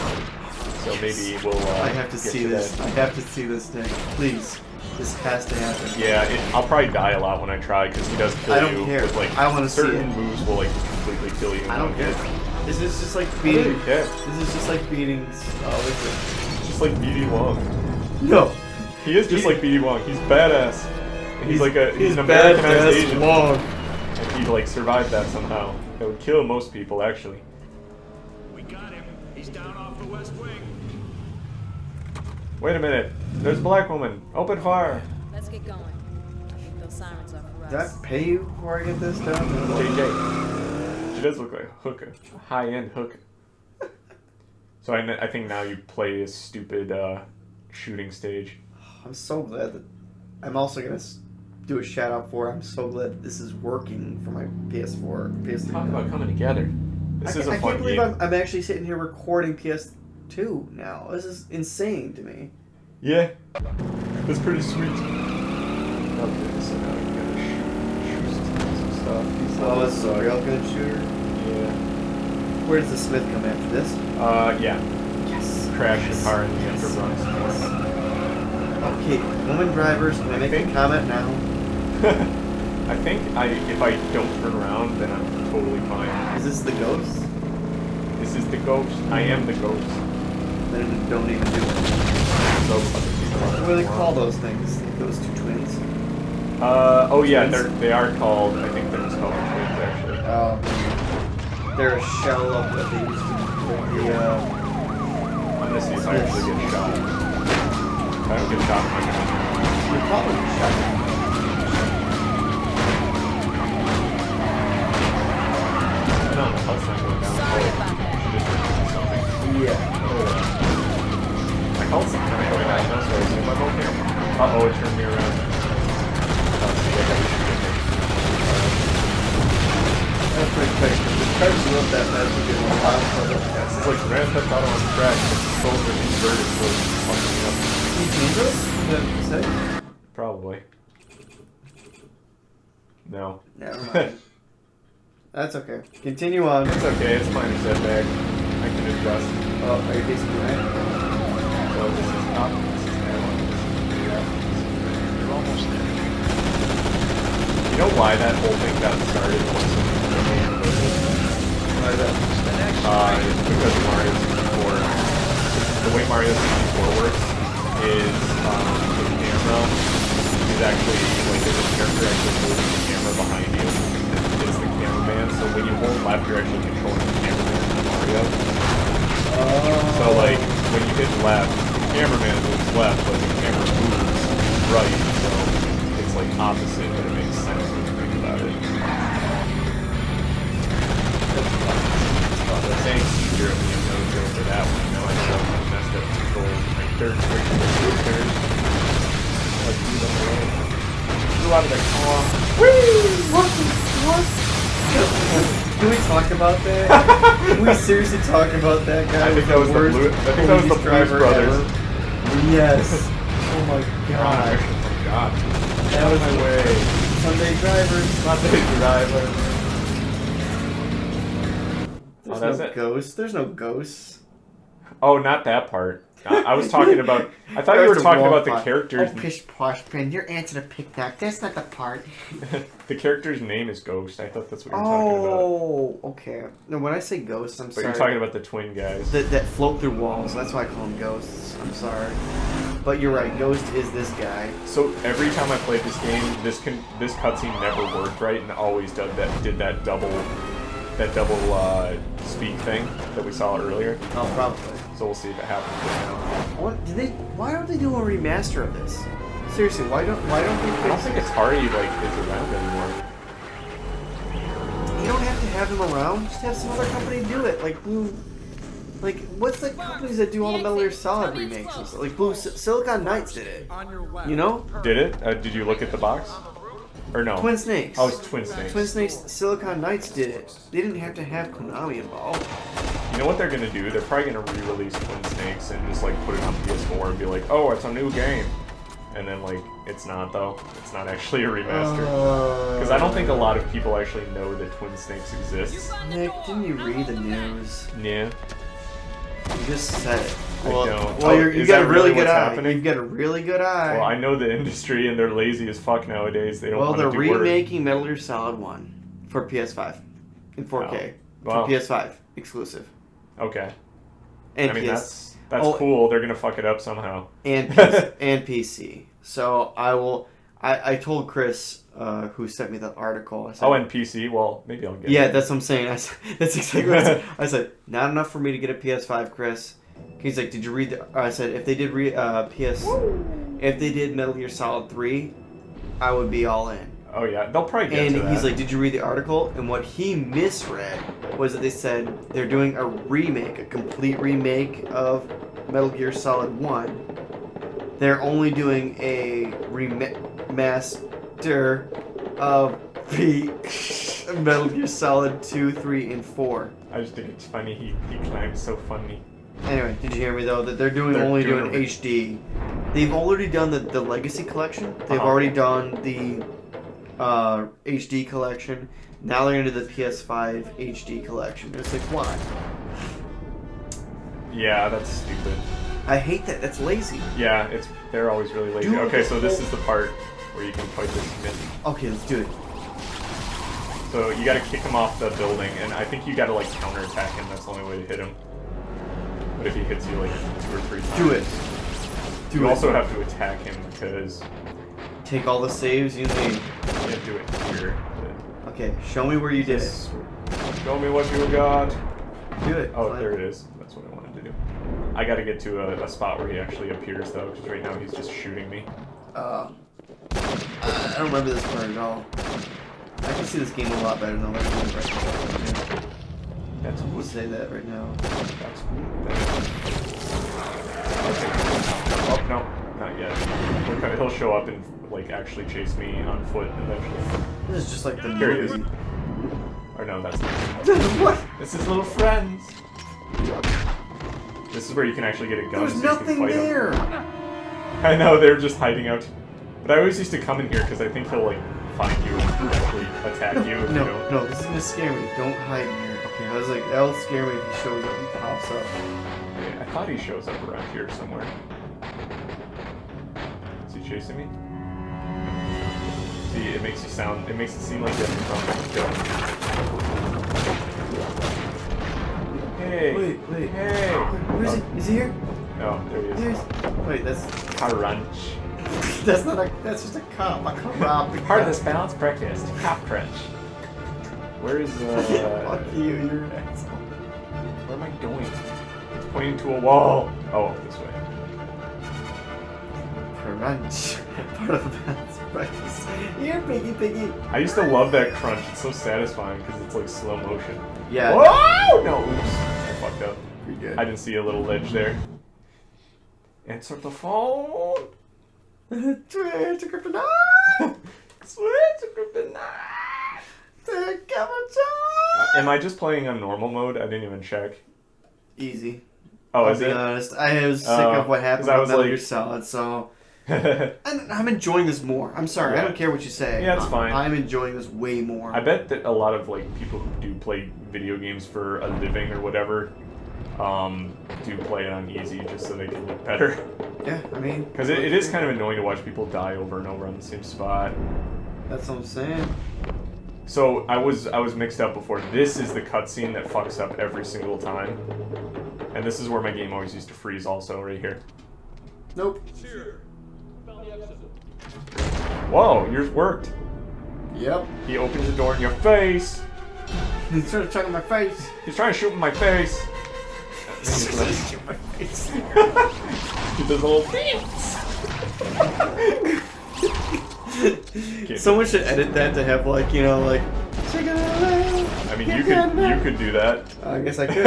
So maybe we'll. I have to see this. That. I have to see this thing. Please, this has to happen. Yeah, I'll probably die a lot when I try because he does kill I don't you. care. With, like, I want to see certain it. moves will like completely kill you. I don't care. This is just like I beating. don't care. This is just like beating. Oh, It's just like BD Wong. no. He is just like BD Wong. He's badass. And he's an Americanized badass Asian. Wong. And he like survived that somehow. That would kill most people actually. We got him. He's down off the west wing. Wait a minute. There's a black woman. Open fire. Let's get going. I think those sirens are for Did I us. pay you before I get this done? JJ. She does look like a hooker. A high-end hooker. So I think now you play a stupid shooting stage. I'm so glad that. I'm also gonna do a shout out for. I'm so glad that this is working for my PS4, PS3. Talk about coming together. This is a I fun can't believe game. I'm actually sitting here recording PS2 now. This is insane to me. Yeah, that's pretty sweet. Okay, so now we gotta shoot some stuff. Oh, this is a railgun shooter. Yeah. Where does the Smith come after this? Yeah. Yes. Crash the car in the Enterprise. Okay, woman drivers, can I make a comment now? I think if I don't turn around, then I'm totally fine. Is this the ghost? This is the ghost. I am the ghost. Then don't even do it. So other people What do they call those things? Like those two twins? Oh yeah, Twins? they are called. I think they're just called twins actually. They're a shell of what they used to be. I'm gonna see if I actually get shot. If I don't get shot, I'm gonna. You're probably shot. No, the health's not going down. Sorry about that. Yeah. My health's not going down now, so I assume I'm okay. Uh-oh, it turned me around. That's pretty quick. The cars love that fast to get a lot of This is like Grand Theft Auto on track. The controls are inverted, so it's fucking me up. Can you change those? Is that what you say? Probably. No. Never mind. That's okay. Continue on. It's okay, it's minor setback. I can adjust. Oh, are you basically right? So this is up, this is down, this is left. You're almost there. You know why that whole thing got started? Why is that? It's because Mario 64. The way Mario 64 works is the camera is actually, like, there's a character actually holding the camera behind you. It's the cameraman, so when you hold left, you're actually controlling the cameraman in Mario. So, like, when you hit left, the cameraman moves left, but the camera moves right, so it's like opposite, but it makes sense when you think about it. Thanks, Jeremy, and no joke for that one. No, I know I messed up control. Like third characters. Like move them away. Get out of the car. Whee! What? Can we talk about that? Can we seriously talk about that guy? I think that was the Blues. I think that was the Blues Brothers. Ever? Yes. Oh my god. Oh my god. That was my way. Sunday driver. Sunday driver. There's no ghosts. There's no ghosts. Oh, not that part. I was talking about. I thought you were talking about the characters. Oh, pish posh, Pin. Your answer to pick that. That's not the part. The character's name is Ghost. I thought that's what you were talking about. Oh, okay. No, when I say ghosts, I'm sorry. But you're talking about the twin guys. That float through walls. That's why I call them ghosts. I'm sorry. But you're right. Ghost is this guy. So every time I played this game, this cutscene never worked right, and always did that double speak thing that we saw earlier. Oh, probably. So we'll see if it happens right now. Why don't they do a remaster of this? Seriously, why don't they? I don't think Atari is around anymore. You don't have to have them around. Just have some other company do it, like Blue. Like, what's the companies that do all the Metal Gear Solid remakes? And stuff? Like Silicon Knights did it. You know? Did it? Did you look at the box? Or no? Twin Snakes. Oh, it's Twin Snakes. Twin Snakes, Silicon Knights did it. They didn't have to have Konami involved. You know what they're gonna do? They're probably gonna re-release Twin Snakes and just like put it on PS4 and be like, oh, it's a new game. And then like, it's not though. It's not actually a remaster. Because I don't think a lot of people actually know that Twin Snakes exists. Nick, didn't you read the news? Yeah. You just said it. Well, I don't. Well, you got a really good eye. You've got a really good eye. Well, I know the industry, and they're lazy as fuck nowadays. They don't want to do work. Well, they're remaking Metal Gear Solid 1 for PS5 in 4K. Wow. For PS5 exclusive. Okay. And I mean, that's cool. They're gonna fuck it up somehow. And PC. So I told Chris, who sent me that article. I said, and PC. Well, maybe I'll get it. Yeah, that's what I'm saying. That's exactly what I said. I said, not enough for me to get a PS5, Chris. He's like, did you read the... I said, if they did if they did Metal Gear Solid 3, I would be all in. Oh yeah, they'll probably get to that. And he's like, did you read the article? And what he misread was that they said they're doing a complete remake of Metal Gear Solid 1. They're only doing a remaster of the Metal Gear Solid 2, 3, and 4. I just think it's funny. He climbs so funny. Anyway, did you hear me though? That they're only doing HD. They've already done the Legacy Collection. They've already done the HD Collection. Now they're gonna do the PS5 HD Collection. It's like, why? Yeah, that's stupid. I hate that. That's lazy. Yeah, they're always really lazy. Okay, so this is the part where you can fight this myth. Okay, let's do it. So you gotta kick him off the building, and I think you gotta like counterattack him. That's the only way to hit him. But if he hits you like 2 or 3 times... Do it. You also have to attack him because... Take all the saves you need. You can't do it here. Okay, show me where you did it. Show me what you got. Do it. Oh, there it is. That's what I wanted to do. I gotta get to a spot where he actually appears though, because right now he's just shooting me. I don't remember this part at all. I can see this game a lot better than the rest of it. That's We'll say that right now. That's Oh no, not yet. He'll show up and like actually chase me on foot eventually. This is just like the Here he is. Or no, that's not. What? This is little friends. This is where you can actually get a gun. There's nothing there. I know they're just hiding out. But I always used to come in here because I think he'll like find you and actually attack you. If you don't. No, this is gonna scare me. Don't hide in here. Okay, I was like, that'll scare me if he shows up and pops up. I thought he shows up around here somewhere. Is he chasing me? See, it makes it seem like you have to kill him. Hey! Wait. Hey! Where is he? Is he here? No, there he is. Wait, that's... Crunch. That's just a cop. I can rob the Part of this balanced breakfast. Cop crunch. Where is Fuck you, you're an asshole. Where am I going? It's pointing to a wall. Oh, this way. Crunch. Part of the balance practice. Here, piggy. I used to love that crunch. It's so satisfying because it's like slow motion. Yeah. Whoa! No, oops. I fucked up. Pretty good. I didn't see a little ledge there. Answer the phone. Switch to kryptonite. Switch to kryptonite. Am I just playing on normal mode? I didn't even check. Easy. Oh, I'll is be it? honest. I was sick of what happened with Metal Gear Solid, so I'm enjoying this more. I'm sorry, Yeah. I don't care what you say. Yeah, it's fine. I'm enjoying this way more. I bet that a lot of like people who do play video games for a living or whatever, do play it on easy just so they can look better. Yeah, I mean, because it is kind of annoying to watch people die over and over on the same spot. That's what I'm saying. So I was mixed up before. This is the cutscene that fucks up every single time, and this is where my game always used to freeze. Also, right here. Nope. Whoa, yours worked. Yep. He opens the door in your face. He's trying to chuck in my face. He's trying to shoot in my face. He's trying to shoot in my face. He does a little Someone should edit that to have like, you know, like. I mean, you could do that. I guess I could.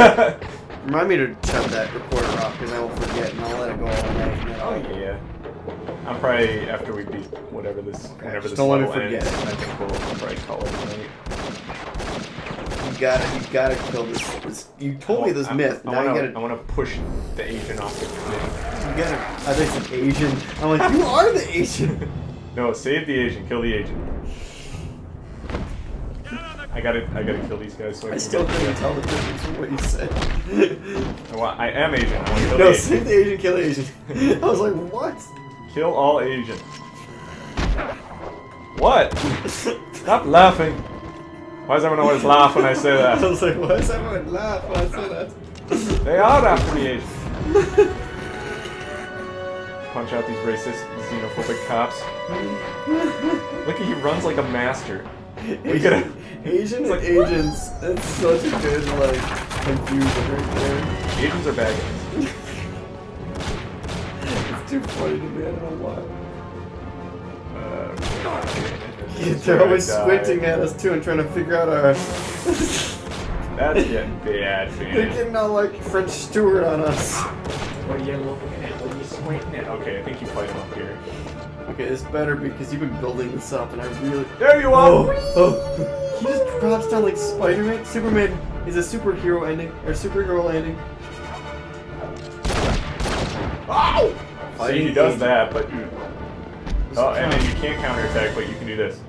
Remind me to shut that recorder off because I will forget and I'll let it go all night. Oh yeah. I'm probably after we beat whatever this, whenever this don't let me level forget ends, it. I think we'll probably call it a night. You gotta kill this. You told me this myth. Now you gotta. I want to push the Asian off the cliff. You gotta. I think it's an Asian. I'm like, you are the Asian. No, save the Asian. Kill the Asian. I gotta kill these guys so I still get couldn't tell the difference from what you said. I am Asian. I want to kill the No, Asian. save the Asian, kill the Asian. I was like, what? Kill all Asian. What? Stop laughing. Why does everyone always laugh when I say that? I was like, why does everyone laugh when I say that? They are after the Asian. Punch out these racist, xenophobic cops. Look at he runs like a master. Asian and Asians. That's such a good like confusion right there. Asians are bad guys. It's too funny to me. I don't know why. They're always squinting at us too and trying to figure out our. That's getting bad, man. They're getting all like French Stewart on us. What are you looking at? What are you squinting at? Okay, I think you fight him up here. Okay, it's better because you've been building this up and I really. There you are! Oh. He just drops down like Spider-Man. Superman is a superhero ending or superhero landing. Oh! See, he does Asian. that, but oh, and then you can't counterattack, but you can do this.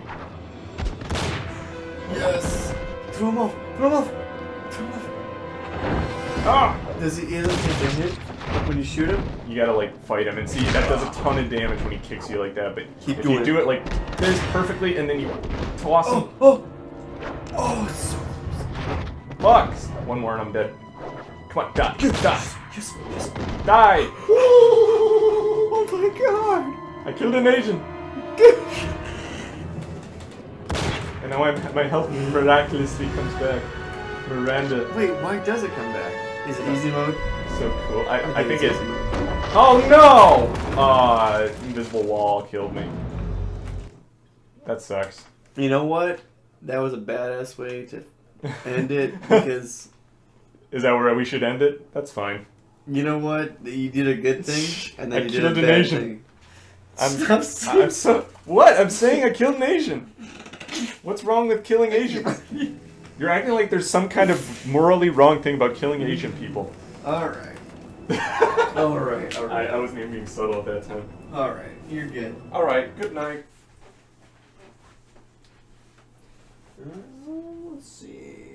Yes. Throw him off. Throw him off. Throw him off. Ah! Does he doesn't take a hit when you shoot him? You gotta like fight him, and see that does a ton of damage when he kicks you like that. But Keep if doing you it. do it like this perfectly, and then you toss him. Oh, it's so Fuck! One more and I'm dead. Come on, die, die, yes. die! Oh my god! I killed an Asian. And now my health miraculously comes back. Miranda. Wait, why does it come back? Is it easy mode? So cool. I think it's it's. easy mode. Oh no! Invisible wall killed me. That sucks. You know what? That was a badass way to end it because. Is that where we should end it? That's fine. You know what? You did a good thing, and then I you did a killed an bad Asian. thing. I'm so. What? I'm saying I killed an Asian. What's wrong with killing Asians? You're acting like there's some kind of morally wrong thing about killing Asian people. Alright. Alright. I wasn't even being subtle at that time. Alright, you're good. Alright, good night. Let's see.